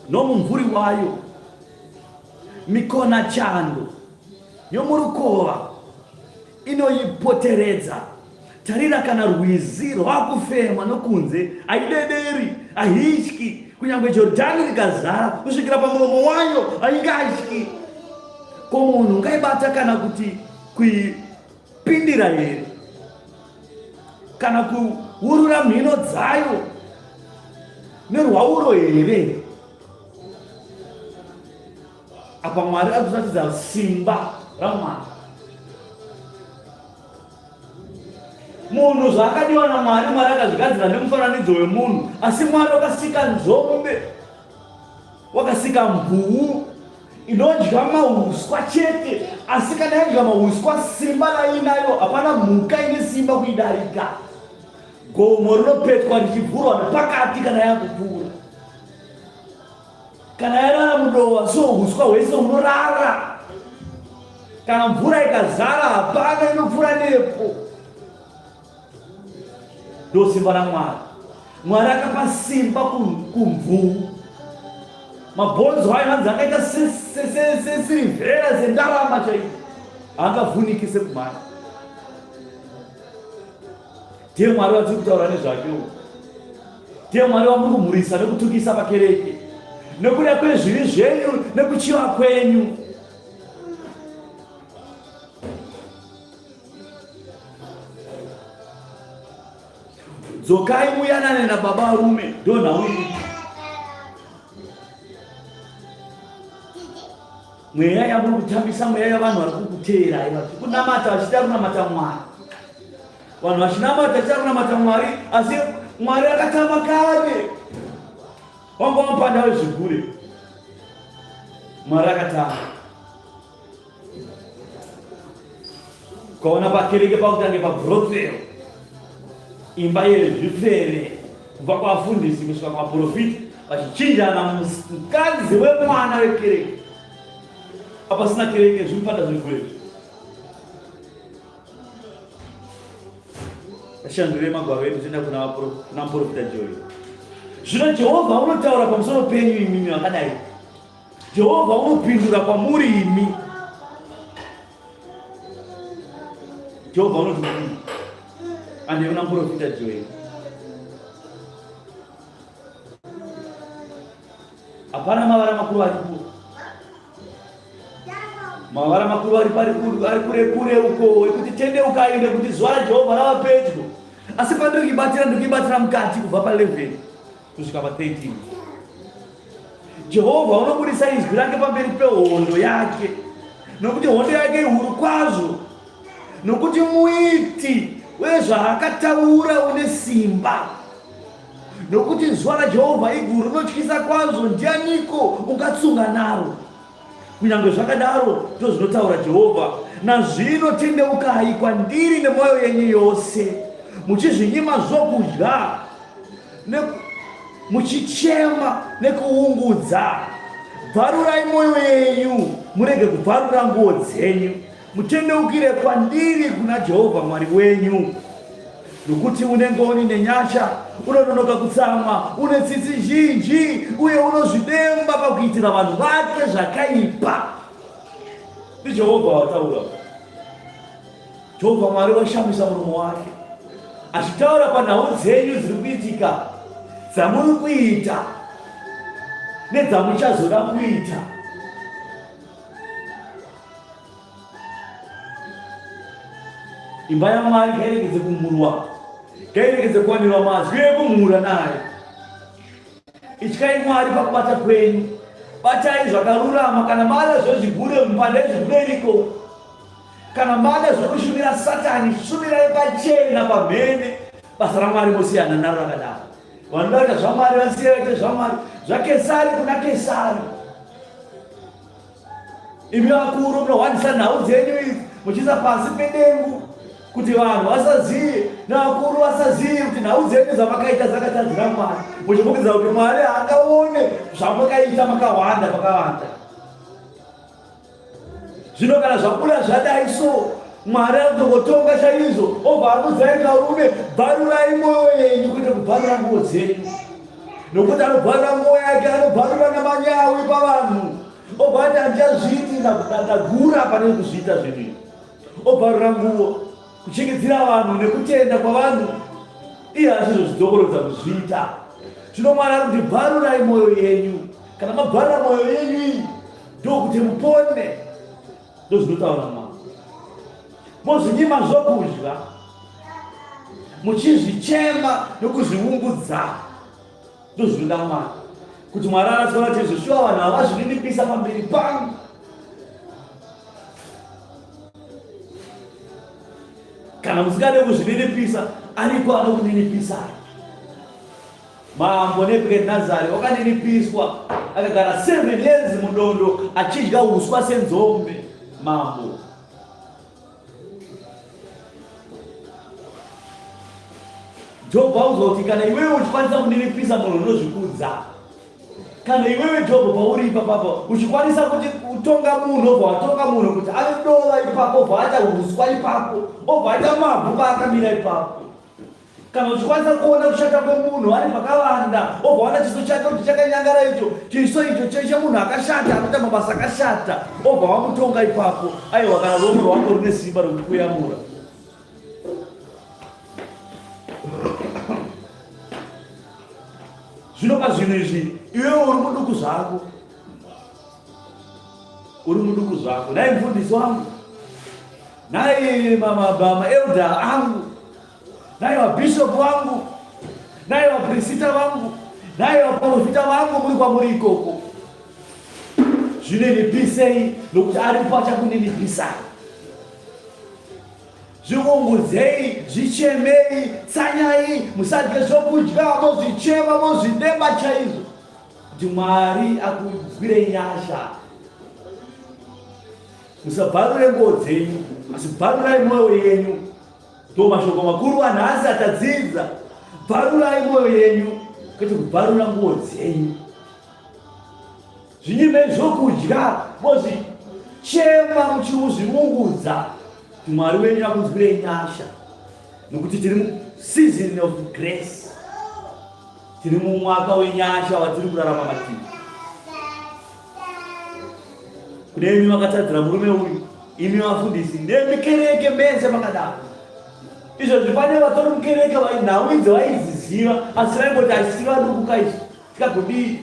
nomumvuri wayo. Mikona chando yomurukova inoipoteredza. Tarira kana rwizi rwakufema nokunze, haidederi Ahityi kunyange Jorodhani rikazara kusvikira pamuromo wayo haingatyi. Ko munhu ungaibata kana kuti kuipindira here, kana kuurura mhino dzayo nerwauro here? Apa Mwari akuratidza simba raMwari. Munhu zvaakadiwa naMwari, Mwari akazvigadzira nemufananidzo wemunhu, asi Mwari wakasika nzombe, wakasika mbuu inodya mahuswa chete, asi kana yadya mahuswa simba rainayo hapana mhuka ine simba kuidarika. Gomo rinopetwa richivhurwa nepakati kana yakupfuura. Kana yarara mudowa so huswa hwese hunorara. Kana mvura ikazara hapana inopfuura nepo. Ndo simba raMwari. Mwari akapa simba kumvuu. Mabhonzo ayo hanzi akaita sesirivhera sendarama chaiyo, haangavhuniki sekumhara. Ndiye Mwari watiri kutaura nezvakewo. Ndiye Mwari wamuri kumhurisa nekutukisa pakereke, nekuda kwezvivi zvenyu nekuchiva kwenyu. Dzokai muyanane nababa varume, ndo nhau iri. Mweya yamuri kutambisa, mweya yavanhu vari kukuteera, kunamata vachida kunamata Mwari. Vanhu vachinamata vachida kunamata Mwari, asi Mwari akatama kare. Wanga wamupanda wezvigure, Mwari akatama. Ukaona pakereke pakutange paBroadway, imba yezvifere, kubva kuvafundisi kusvika kuvaprofiti, vachichinjana mukadzi wemwana wekereke. Apa sina kereke zvimupanda zvigure. Ashandure magwaro edu tienda kuna muprofita Joel. Zvino Jehovha unotaura pamusoro penyu imi vakadai. Jehovha unopindura kwamuri imi. Jehovha unoti ande kuna muprofita Joel. Hapana mavara makuru aripo. Mavara makuru ari kure uko ekuti tendeuka ende kuti zuva raJehovha rava pedyo. Asi pandokibatira mukati kubva pa11 kusvika pa13. Jehovha unobudisa izwi rake pamberi pehondo yake, nokuti hondo yake ihuru kwazvo, nokuti muiti wezvaakataura une simba, nokuti zuva raJehovha iguru rinotyisa kwazvo. Ndianiko ungatsunga naro? Kunyange zvakadaro ndozvinotaura Jehovha, nazvino tendeukai kwandiri nemwoyo yenyu yose, muchizvinyima zvokudya, muchichema nekuungudza. Bvarurai mwoyo yenyu, murege kubvarura nguo dzenyu, mutendeukire kwandiri kuna Jehovha Mwari wenyu. Nokuti une ngoni nenyasha, unononoka kutsamwa, une tsitsi zhinji, uye unozvidemba pakuitira vanhu vake zvakaipa. NdiJehovha wataura. Jehovha Mwari washamisa muromo wake, achitaura panhau dzenyu dziri kuitika, dzamuri kuita nedzamuchazoda kuita. Imba yaMwari ngairegedze kumhurwa, ngairegedze kuwanirwa mazwi ekumhura nayo. Ityai Mwari pakubata kwenyu, batai zvakarurama. Kana mada zvezvigure mupanda zvibereko, kana mada zvokushumira Satani, shumirai pachena pamhene. Basa raMwari mosiyana naro rakadaro. Vanhu vaita zvaMwari vasiye vaite zvaMwari, zvaKesari kuna Kesari. Imi vakuru munohwandisa nhau dzenyu idzi muchiisa pasi pedengu, kuti vanhu vasazive navakuru vasazive kuti nhau dzenyu dzamakaita dzakatadzira Mwari, muchifungidza kuti Mwari haangaone zvamakaita makawanda pakawanda. Zvino kana zvabuda zvadai so, Mwari anotongotonga chaizvo, obva akudzai karume, bvarurai mwoyo yenyu kuite kubvarura nguo dzenyu. Nokuti anobvarura mwoyo yake anobvarura namanyawi pavanhu, obva ati handichazviti ndagura pane kuzviita zvinhu. Obvarura nguo kuchengetera vanhu nekutenda kwavanhu, iye achizozvidokorodza kuzviita. Tinomwari kuti bharurai mwoyo yenyu. Kana mabharura mwoyo yenyu ndokuti mupone. Ndozvinotaura Mwari. Mozvinyima zvokudya muchizvichema nokuzviungudza. Ndozvinoda Mwari. Kuti Mwari anasema kuti Joshua vanhu havazvininipisa pamberi pangu. Kana musingade kuzvininipisa, ariko anokuninipisa. Mambo Nebukadhinezari wakaninipiswa akagara 7 years mudondo achidya uswa senzombe. Mambo Job auzwa kuti kana iwewe uchikwanisa kuninipisa munhu unozvikudza, kana iwewe Job pauri ipapo uchikwanisa kuti utonga munhu, obva watonga munhu kuti ave dova ipapo, obva aita uswa ipapo, obva aita mavhu paakamira ipapo, kana uchikwanisa kuona kushata kwemunhu ari pakavanda, obva wana chiso chake kuti chakanyangara icho, chiso icho chemunhu akashata anoita mabasa akashata, obva wamutonga ipapo. Aiwa, kana rume rwako rune simba rokukuyamura. Zvino pazvinhu izvi iwewe uri muduku zvako, uri muduku zvako. Nai mufundisi wangu, nai maelda angu, nai mabhishopu wangu, nai vaprofita vangu, nai vaprofita vangu, muri kwamuri ikoko. Zvininipisei nokuti aripo achakuninipisai. Zviungudzei, zvichemei, tsanyai, musadye zvokudya, mozvichema, mozvidemba chaizvo, kuti Mwari akugwirei nyasha. Musabvarure nguo dzenyu, asi bvarurai mwoyo yenyu. Ndo mashoko makuru anhasi atadzidza. Bvarurai mwoyo yenyu, kwete kubvarura nguo dzenyu. Zvinyimei zvokudya, mozvichema, muchizviungudza, kuti Mwari wenyu akugwirei nyasha. Nokuti tiri museason of grace, tiri mumwaka wenyasha watiri kurarama matiri. Kune imi makatadzira murume uyu, imi vafundisi, nemikereke mese makadaro. Izvo zvipane vatori mukereke nhau idzi vaidziziva, asi vaingoti achisiva dukuka izvi tikagodi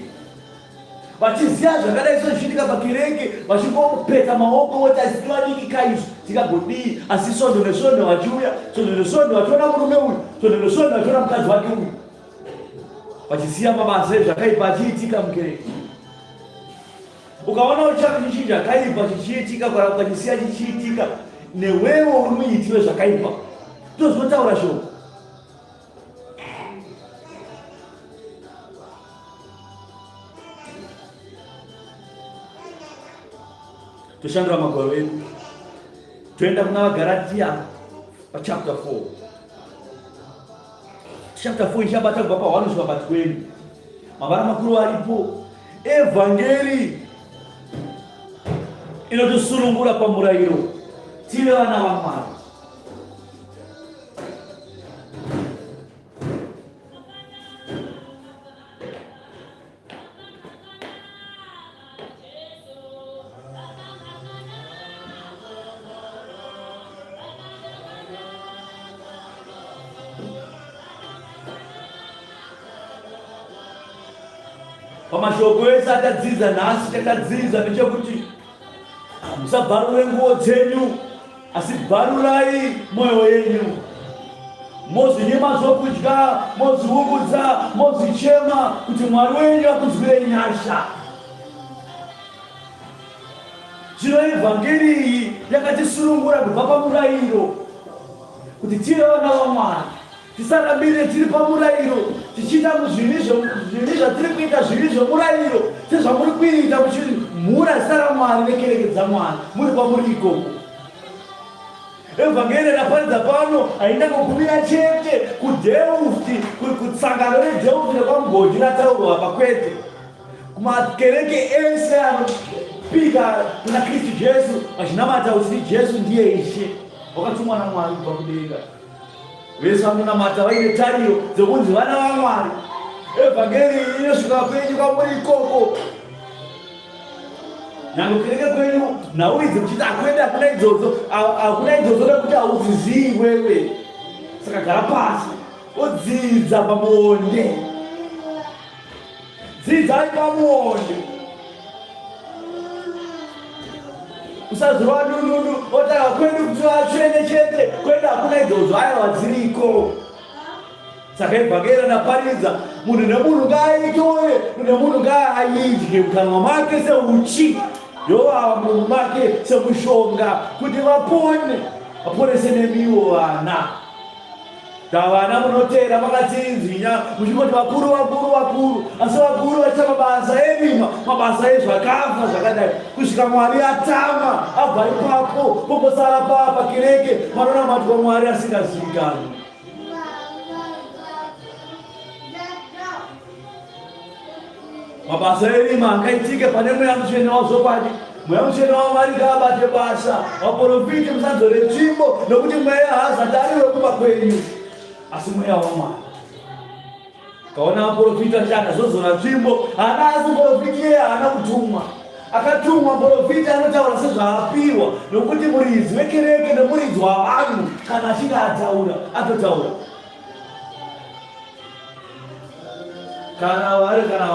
vachiziva zvakadai sezviitika pakereke, vachingopeta maoko voti asiva dikika izvi tikagodi. Asi svondo nesvondo vachiuya, svondo nesvondo vachiona murume uyu, svondo nesvondo vachiona mukadzi wake uyu, vachiziva mabasa ezvakaipa achiitika mukereke. Ukaona chinhu chakaipa chichiitika kana ukachisiya chichiitika, newewe uri muiti wezvakaipa. Ndozvinotaura shoko. Toshandura magwaro edu, toenda kuna vaGaratia pachapter 4. Chapter 4 ichabata kubva pa1 kusvika pa20. Mavara makuru aripo. Evhangeri inotisunungura pamurayiro tive vana vaMwari. Pamashoko ese atadzidza nhasi takadzidza nechekuti musabvarure nguo dzenyu, asi bvarurai mwoyo yenyu. Mozvinyima zvokudya, mozviungudza, mozvichema, kuti Mwari wenyu akuzwirei nyasha. Zvino evhangeri iyi yakatisunungura kubva pamurayiro kuti tive vana vaMwari. Tisarambire tiri pamurayiro tichiita zvivi zvatiri kuita, zvivi zvomurayiro sezvamuri kuita muchimhura zita raMwari nekereke dzaMwari muri kwamuri ikoko. Evhangeri raparidza pano haina kugumira chete kuDelfti, kutsangano reDelfti nekwamugodhi rataurwa pakwete. Kumakereke ese anopika kuna Kristu Jesu vachinamata kuti Jesu ndiye Ishe, wakatumwa naMwari kubva kudenga. Vese vanonamata vaine tariro dzokunzi vana vaMwari. Evhangeri inosvika penyu kwamuri ikoko. Nyange kereke kwenyu nhau idzi muchiti akwenda hakuna idzodzo nekuti haudzizivi wewe. Saka gara pasi wodzidza pabonde. dzidzai pamoja. Usazwa nunu otaka kwedu kutsvene chete kwedu hakuna idzodzo aiwa dziriko. Saka ibhakera naparidza munhu nemunhu ngaaitore, munhu nemunhu ngaaidye mukanwa make seuchi, yovava munhu make semushonga kuti vaponese nemiwo vana. Vana munotera makatsinzinya muchingoti vakuru, asi vakuru vachiita mabasa erima, mabasa ezvakafa zvakadai, kusvika Mwari atama abva ipapo pombosara papa kereke panonamatwa Mwari asingazivikanwi. Mabasa erima angaitike pane mweya mutsvene wazopadi, mweya mutsvene waMwari ngaabate basa. Vaprofiti musanzore tsvimbo nokuti mweya haazatariwe kuba kwenyu, asi mweya waMwari. Kaona vaprofiti achaka zozora tsvimbo, haana asi profiti iye haana kutumwa. Akatumwa profiti anotaura sezvaapirwa, nokuti muridzi wekereke nemuridzi wavanhu kana achinge ataura atotaura. Kana vari kana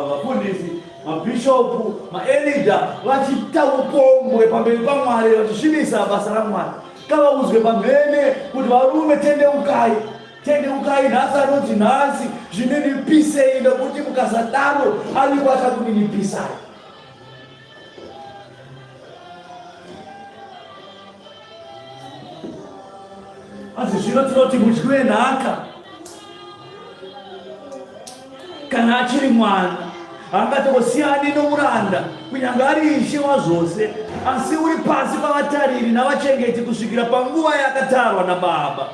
vafundisi, mabhishopu, maelida vachiita upombwe pamberi paMwari vachisvibisa basa raMwari, ngavauzwe pamhene kuti varume tendeukai, nhasi anoti nhasi zvininipisei, nokuti mukasadaro ariko achakuninipisai. Asi zvino tinoti mudyi wenhaka kana achiri mwana haangatongosiyani nomuranda kunyange ari ishe wazvose, asi uri pasi pavatariri navachengeti kusvikira panguva yakatarwa naBaba.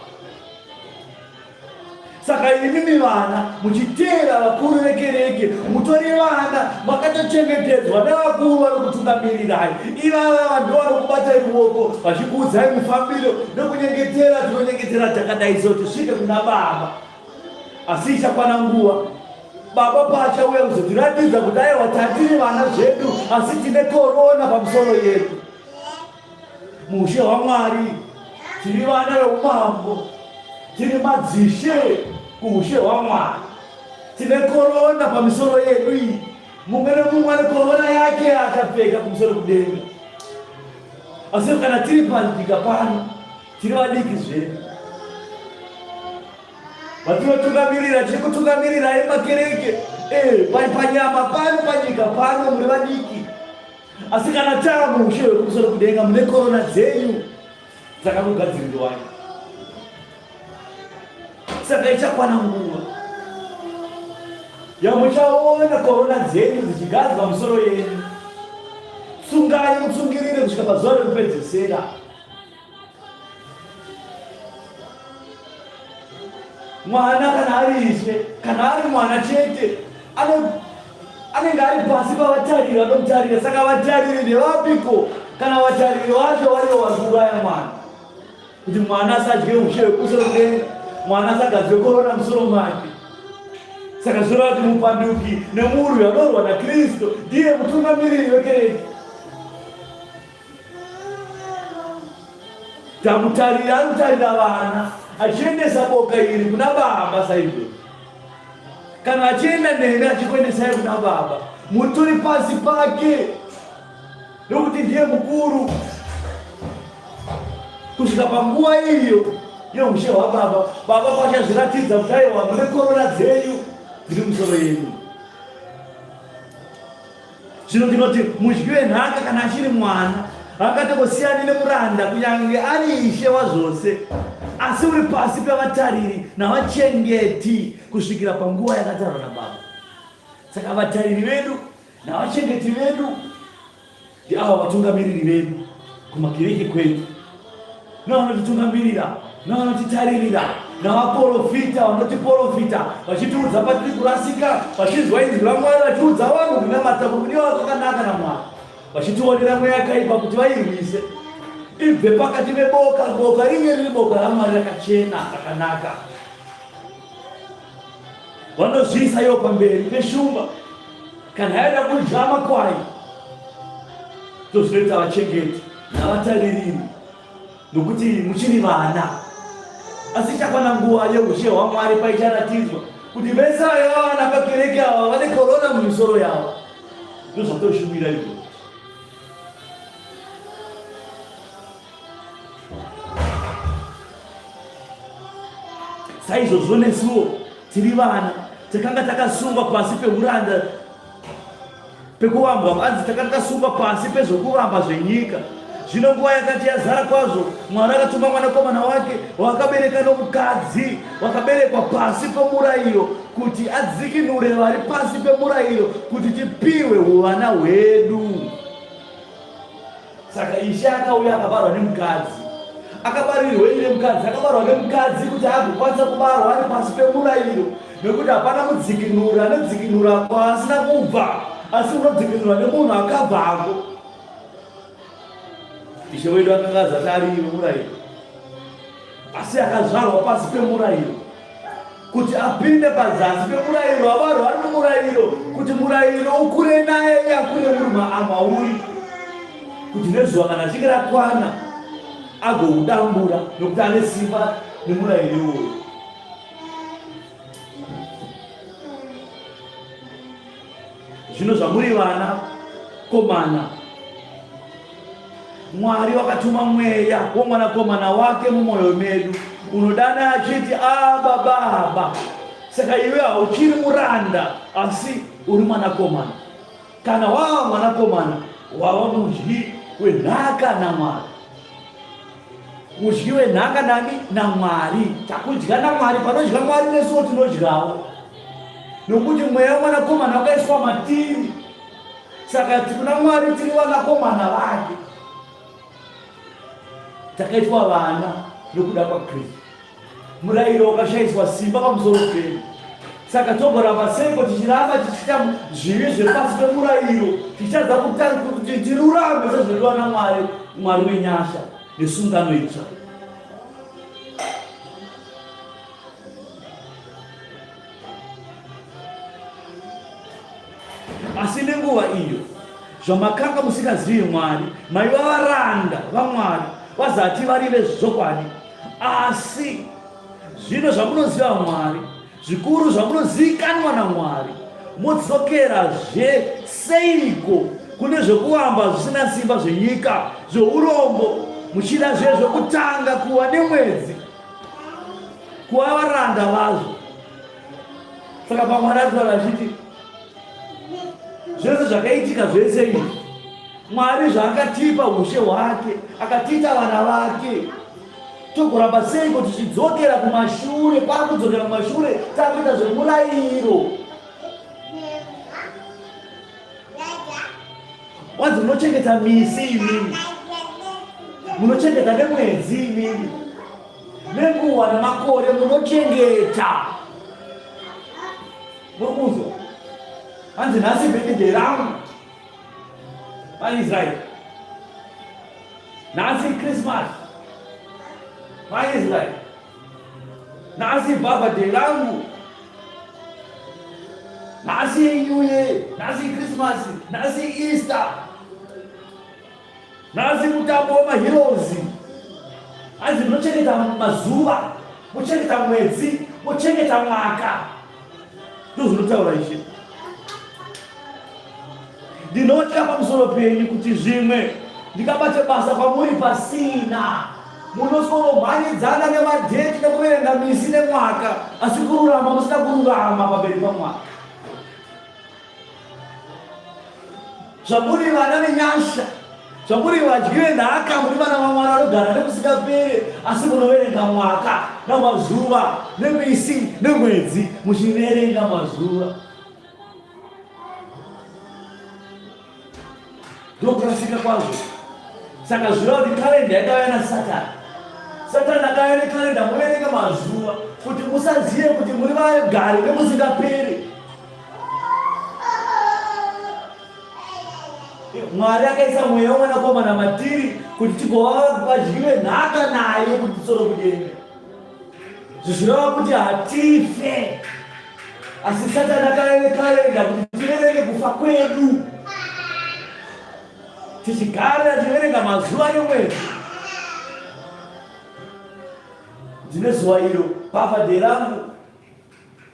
Saka imi vana muchiteera vakuru vekereke, mutori vana makatochengetedzwa nevakuru vari kutungamirirai. Ivava vanhu vari kubatai ruoko vachikuudzai mufambiro nokunyengetera. Tinonyengetera takadai kuti svike kuna Baba, asi ichakwana nguva Baba paachauya kuzotiratidza kuti aiwa tatiri vana zvedu, asi tine korona pamusoro yedu. Mushe waMwari tiri vana veumambo, tiri madzishe kuushe hwaMwari, tine korona pamusoro yedu iyi. Mumwe nemumwe ane korona yake akapfeka kumusoro kudenga, asi kana tiri panyika pano tiri vadiki zvedu. Vatinotungamirira, tiri kutungamirai makereke panyama pano, panyika pano muri vadiki, asi kana taamushe wekumusoro kudenga mune korona dzenyu dzakakugadzirirwai. Saka ichakwana nguva yamuchaona korona dzenyu dzichigadzwa musoro yenyu. Tsungai mutsungirire kusvika pazuva rekupedzisira. Mwana kana ari ishe, kana ari mwana chete, anenge ari pasi pavatariri vanomutarira. Saka vatariri ndevapiko kana vatariri vacho varivo varikuuraya mwana, kuti mwana asadye ushe hwekusoro kudenga, mwana asagadzwe korona musoro make. Saka zvino kuti mupanduki nemurwi anorwa naKristu ndiye mutungamiriri wekereke. Tamutariri anotarira vana achiendesa boka iri kuna Baba saizvo. Kana achienda nhenga achikuendesai kuna Baba, mutori pasi pake, nokuti ndiye mukuru. Kusvika panguva iyo yeushe hwaBaba, Baba pachazviratidza kuti aiwa mune korona dzenyu dziri musoro yenyu. Zvino ndinoti mudyi wenhaka kana achiri mwana haangatongosiyani nemuranda kunyange ari ishe wazvose, asi uri pasi pevatariri navachengeti kusvikira panguva yakatarwa naBaba. Saka vatariri vedu navachengeti vedu ndiavo vatungamiriri vedu kumakereke kwedu, navanotitungamirira, navanotitaririra, navaprofita vanotiprofita vachitiudza patiri kurasika, vachizwa inzwi raMwari vachiudza vanhu kunamata kuti vakanaka naMwari, vachitionera mweya yakaipa kuti vairwise ibve pakati peboka. Boka ringe riri boka raMwari rakachena rakanaka, vanozviisa ivo pamberi peshumba. Kana yaida kudya makwai, tozvinoita vachengeti navatariri, nokuti muchiri vana. Asi chakwana nguva yeushe hwaMwari paicharatidzwa kuti vese ava vana pakereke ava vane korona mumisoro yavo. Ndozvatoshumira izvo. Saizvozvo nesuwo tiri vana takanga takasungwa pasi peuranda pekuvambwa, vanzi takanga takasungwa pasi pezvokuvamba zvenyika. Zvino nguva yakati yazara kwazvo, Mwari akatuma mwanakomana wake wakabereka nomukadzi, wakaberekwa pasi pemurayiro, kuti adzikinure vari pasi pemurayiro, kuti tipiwe uvana hwedu. Saka Ishe akauya akabarwa nemukadzi, akabarirwei nemukadzi? Akabarwa nemukadzi kuti agokwanisa kubarwa ari pasi pemurayiro, nekuti hapana mudzikinura. Anodzikinura kwasina kubva, asi unodzikinura nemunhu akabvako. Ishe wedu akanga azati ariyo murayiro, asi akazvarwa pasi pemurayiro kuti apinde pazasi pemurayiro, abarwa ari mumurayiro, kuti murayiro ukure naye, akure muri mauri, kuti nezuva kana chinge rakwana agoudambura, nokuti ane simba nemurayiro iwoyo. Zvino zvamuri vana komana, Mwari wakatuma mweya womwanakomana wake mumwoyo medu, unodana achiti Aba Baba. Saka iwe hauchiri muranda, asi uri mwanakomana. Kana wava mwanakomana, wava mudyi wenhaka naMwari. Mudyi wenhaka nani? naMwari. Takudya naMwari, panodya Mwari nesuwo tinodyawo, nokuti mweya womwanakomana wakaiswa matiri. Saka kuna Mwari tiri vanakomana vake, takaitwa vana nokuda kwaKristu. Murayiro ukashayiswa simba pamusoro pedu. Saka togoramba seiko tichiramba tichiita zvivi zviri pasi pemurayiro, tichadza kuti tirurambe sezvinoitwa naMwari, Mwari wenyasha nesungano itsva. Asi nenguva iyo, zvamakanga musingazivi Mwari, maiva varanda vaMwari, vazati vari vezvokwadi. Asi zvino zvamunoziva Mwari, zvikuru zvamunozivikanwa naMwari, modzokerazve seiko kune zvokuvamba zvisina simba zvenyika, zvourombo, muchida zvezvokutanga kuva nemwedzi, kuva varanda vazvo. Saka paMwari aritaura achiti zvese zvakaitika zvese izvi, Mwari zvaakatipa ushe hwake, akatiita vana vake, togoramba seiko tichidzokera kumashure? Kwakudzokera kumashure takuita zvemurayiro. Wanzi munochengeta misi imini, munochengeta nemwedzi imini, nenguva nemakore munochengeta. Murikuzwa? Hanzi nhasi bhekidhe rangu vaIsraeri, nhasi Christmas vaIsraeri, nhasi birthday rangu, nhasi New Year, nhasi Christmas, nhasi Easter, nhasi mutambo wemaheroes. Hanzi munochengeta mazuva, muchengeta mwedzi, muchengeta mwaka. Ndozvinotaura Ishe. Ndinotya pamusoro penyu kuti zvimwe ndikabate basa kwamuri pasina. Munosongomhanyidzana nemadheti nekuverenga misi nemwaka, asi kururama musina kururama pamberi paMwari. Zvamuri vana nenyasha, zvamuri vadyi venhaka, muri vana vaMwari vanogara nekusingaperi, asi munoverenga mwaka namazuva nemisi nemwedzi, muchiverenga mazuva. Ndokurasika kwazvo. Saka zvireva kuti kalenda yakauya naSatani. Satani akauya nekalenda, muverenga mazuva kuti musazive kuti muri vagari nemusingaperi. Mwari akaisa mweya womwanakomana matiri kuti tigova vadyi venhaka naye kuti tsoro kudenga. Zvireva kuti hatife, asi Satani akauya nekalenda kuti tiverenge kufa kwedu, tichigara tiverenga mazuva nemwedzi. Ndine zuva iro birthday rangu,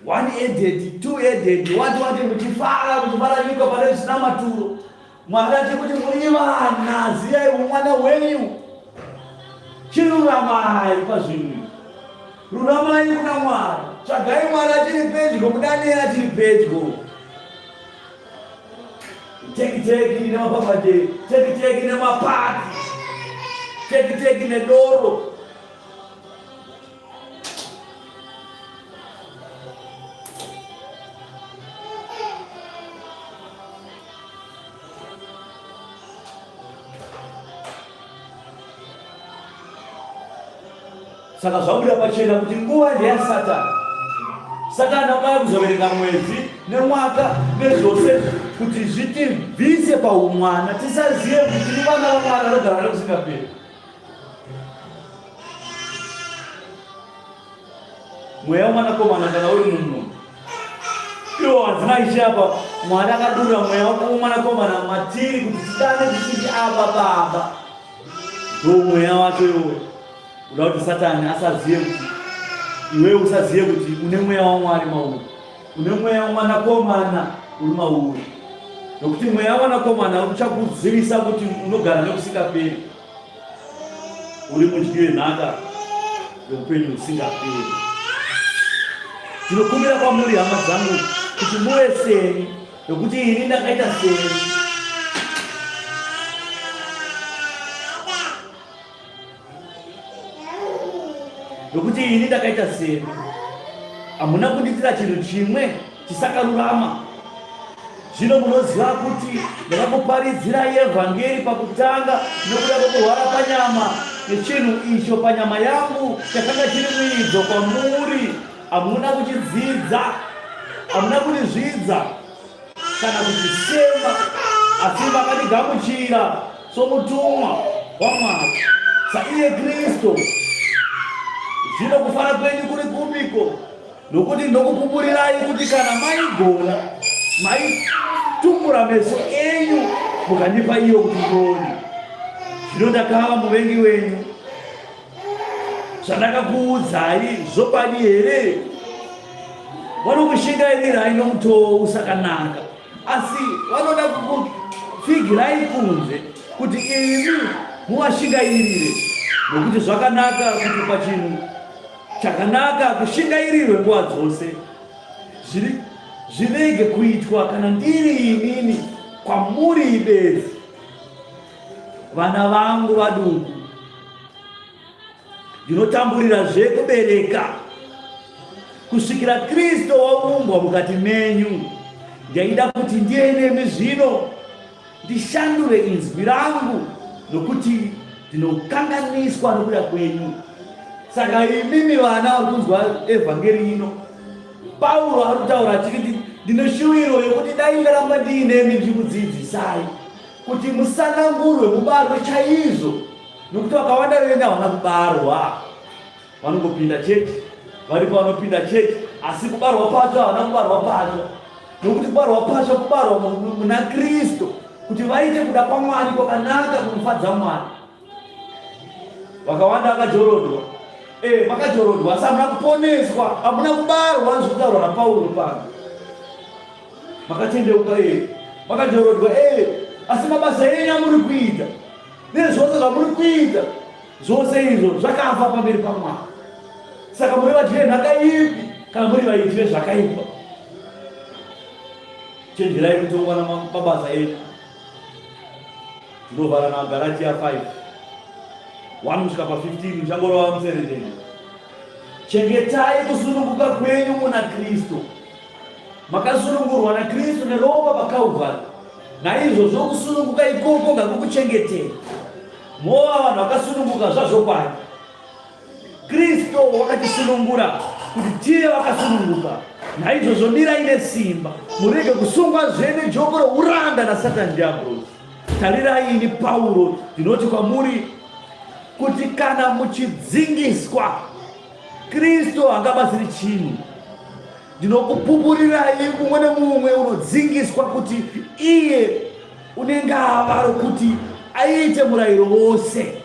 one-headed, two-headed, wati muchifara nyika pale zina maturo. Mwakati kuti muri vana ziyai umwana wenyu. Chiruramai pazvinhu. Ruramai kuna Mwari. Tsvagai Mwari achiri pedyo, mudanei achiri pedyo. Teki nemapapate, teki nemapati, teki nedoro. Saka zvabuda pachena kuti nguva ndeyasatani. Satani amaya kuzoverenga mwedzi nemwaka nezvose kuti zvitivhise paumwana, tisazive kuti ni vana vaMwari vanogara nekusingaperi. Mweya womwanakomana kana uri munhu, iwo hadzina ichapa. Mwari akadurura mweya womwanakomana matiri kuti tidane tichiti Abba Baba. Ndo mweya wake iwe. Kuda kuti Satani asazive kuti iwe usazive kuti une mweya waMwari mauri, une mweya womwanakomana uri mauri. Nokuti mweya womwanakomana uchakuzivisa kuti unogara nekusingaperi, uri mudyi wenhaka youpenyu husingaperi. Ndinokumbira kwamuri hama dzangu kuti muve sei, nokuti ini ndakaita sei. Nokuti ini ndakaita sei. Hamuna kundiitira chinhu chimwe chisakarurama. Zvino munoziva kuti ndakakuparidzirai evhangeri pakutanga nokuda kwokurwara panyama nechinhu icho panyama yangu chakanga chiri muidzo kwamuri. Hamuna kuchidzidza, hamuna kunizvidza kana kuchisema, asi makandigamuchira somutumwa waMwari saiye Kristu. Zvino kufara kwenyu kuri kupiko, nokuti ndokupupurirai kuti kana maigona maitumbura meso enyu mukandipa iyo kuti ndione. Zvino ndakava muvengi wenyu. Zvandakakuudzai zvopadi here? Vanokushingarirai nomutoo usakanaka, asi vanoda kukufigirai kunze kuti imi muvashingairire. Nokuti zvakanaka kuti pachinhu chakanaka kushingairirwe nguva dzose. Zvirege kuitwa kana ndiri inini kwamuri bedzi. Vana vangu vaduku, ndinotamburizve kubereka kusvikira Kristu waumbwa mukati menyu. Ndaida kuti ndienemi zvino ndishandure inzwi rangu, nokuti ndinokanganiswa nokuda kwenyu. Saka imimi vana vari kunzwa evhangeri ino, Pauro ari kutaura achiti ndinoshuwiro yokuti dai ndaramba ndiinemi ndikudzidzisai kuti musanangurwe mubarwe chaizvo. Nokuti vakawanda venyu havana kubarwa, vanongopinda chechi, varipo vanopinda chechi, asi kubarwa pacho havana kubarwa pacho. Nokuti kubarwa pacho kubarwa muna Kristu, kuti vaite kuda kwaMwari kwakanaka kunofadza Mwari. Vakawanda vakajorodwa, vakajorodwa asi hamuna kuponeswa, hamuna kubarwa. Zvokutaurwa naPauro pano. Makatendeuka, makajorodwa, asi mabasa enyu amuri kuita nezvose zvamuri kuita, zvose izvo zvakafa pamberi paMwari. Saka muri vadyi venhaka ipi kana muri vaiti vezvakaipa? Chenjerai kutongwa namabasa enyu. Ndinovhara naGalatia 5:1 kusvika pa15 changorova muserendeni. Chengetai kusununguka kwenyu muna Kristu. Makasunungurwa naKristu neropa paKalvari. Naizvozvo kusununguka ikoko ngakukuchengetei. Mova vanhu vakasununguka zvazvokwadi. Kristu wakatisunungura kuti tive vakasununguka. Naizvozvo dirai nesimba, murege kusungwa zvene joko rouranda naSatani Dhiabhorosi. Tarirai, ini Pauro ndinoti kwamuri kuti kana muchidzingiswa, Kristu haangabatsiri chinhu. Ndinokupupurirai mumwe nemumwe unodzingiswa kuti iye unenge ava rokuti aite murayiro wose.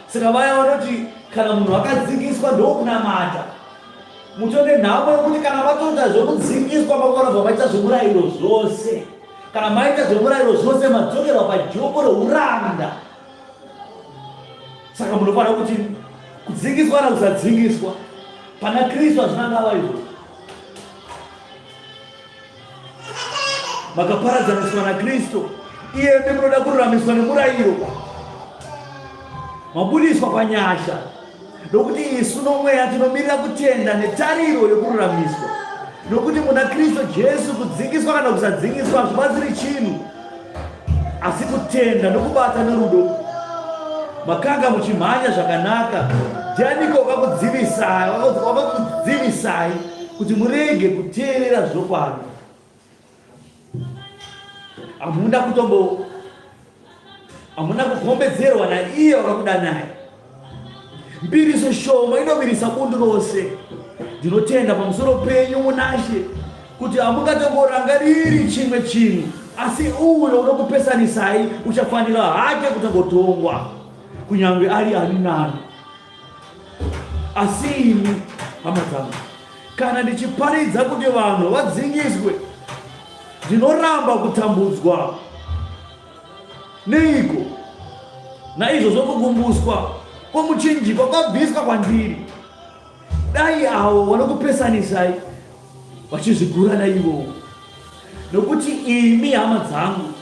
Saka vaya vanoti kana munhu akadzingiswa ndokunamata, muchone nhapo yekuti kana vatoita zvokudzingiswa pakuona maita zvomurayiro zvose, kana maita zvomurayiro zvose madzokerwa pajoko reuranda. Saka munofanira kuti kudzingiswa kana kusadzingiswa pana Kristu hazvina ngava izvozvo. Makaparadzaniswa naKristu, iye munoda kururamiswa nemurayiro, mabudiswa panyasha, nokuti isu nomweya tinomirira kutenda netariro yekururamiswa. Nokuti muna Kristu Jesu kudzingiswa kana kusadzingiswa hazvibatsiri chinhu, asi kutenda nokubata nerudo. Makanga muchimhanya zvakanaka, ndianiko wakakudzivisai kuti murege kuteerera zvokwadi? Hamuna kukombedzerwa naiye wakakudanai. Mbiriso shoma inovirisa bundu rose. Ndinotenda pamusoro penyu munashe kuti hamungatongorangariri chimwe chinhu, asi uyo unokupesanisai uchafanira hake kutongotongwa, kunyange ari ani nani. Asi imi hama dzangu, kana ndichiparidza kuti vanhu vadzingiswe, ndinoramba kutambudzwa. Neiko naizvo zvokugumbuswa kwomuchinjikwa kwabviswa kwandiri. Dai avo vanokupesanisai vachizvigura naivo, nokuti imi hama dzangu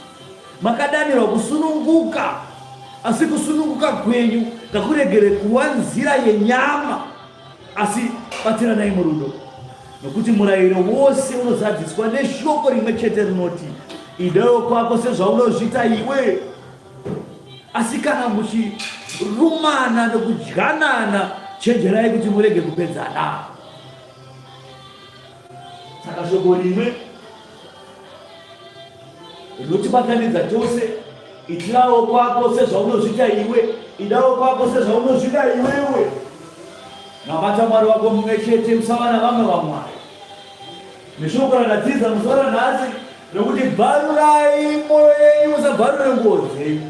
makadanirwa kusununguka, asi kusununguka kwenyu ngakuregere kuva nzira yenyama, asi batiranai murudo. Nokuti murayiro wose unozadziswa neshoko rimwe chete rinoti, idawo kwako sezvaunozviita iwe. Asi kana muchirumana nokudyanana, chenjerai kuti murege kupedzana. Saka shoko rimwe rinotibatanidza tose, itirawo kwako sezvaunozviita iwe, idawo kwako sezvaunozvida iwewe. Nabata Mwari wako mumwe chete, musava navamwe vamwari. Neshoko rakadzidza musara nhasi, nokuti bvarurai mwoyo yenyu, musabvarure nguo dzenyu.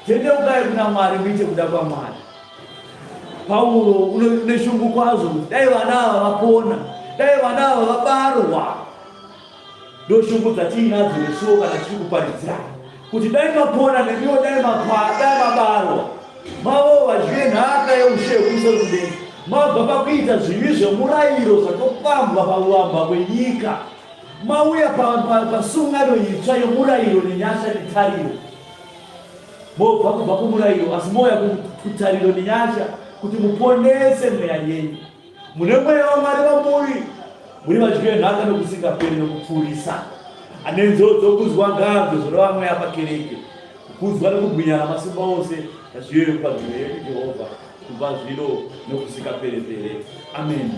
Tendeukai kuna Mwari, muite kuda kwaMwari. Paulo uneshungu kwazvo kuti dai vana ava vapona, dai vana ava vabarwa. Ndoshungu dzatiinadzo nesuwo kana tiri kuparidzira kuti dai mapona nemiwo dai mabarwa, mavo vadye nhaka yeushe kumusoro kudenga, mabva pakuita zvivi zvemurayiro zvakopambwa pauramba hwenyika, mauya pasungano itsva yomurayiro nenyasha netariro. Mobva kubva kumurayiro, asi mouya kutariro nenyasha kuti muponese mweya yenyu. Mune mweya waMwari vamuri, muri vadye nhaka nokusingaperi nokupfurisa. Ane nzodzo kuzwa ngabwe zvorova mweya pakereke, kuzwa nokubwinya namasimba ose ngazvive panzvimbo yedu Jehovha kubva zvino nokusingaperi. Amen.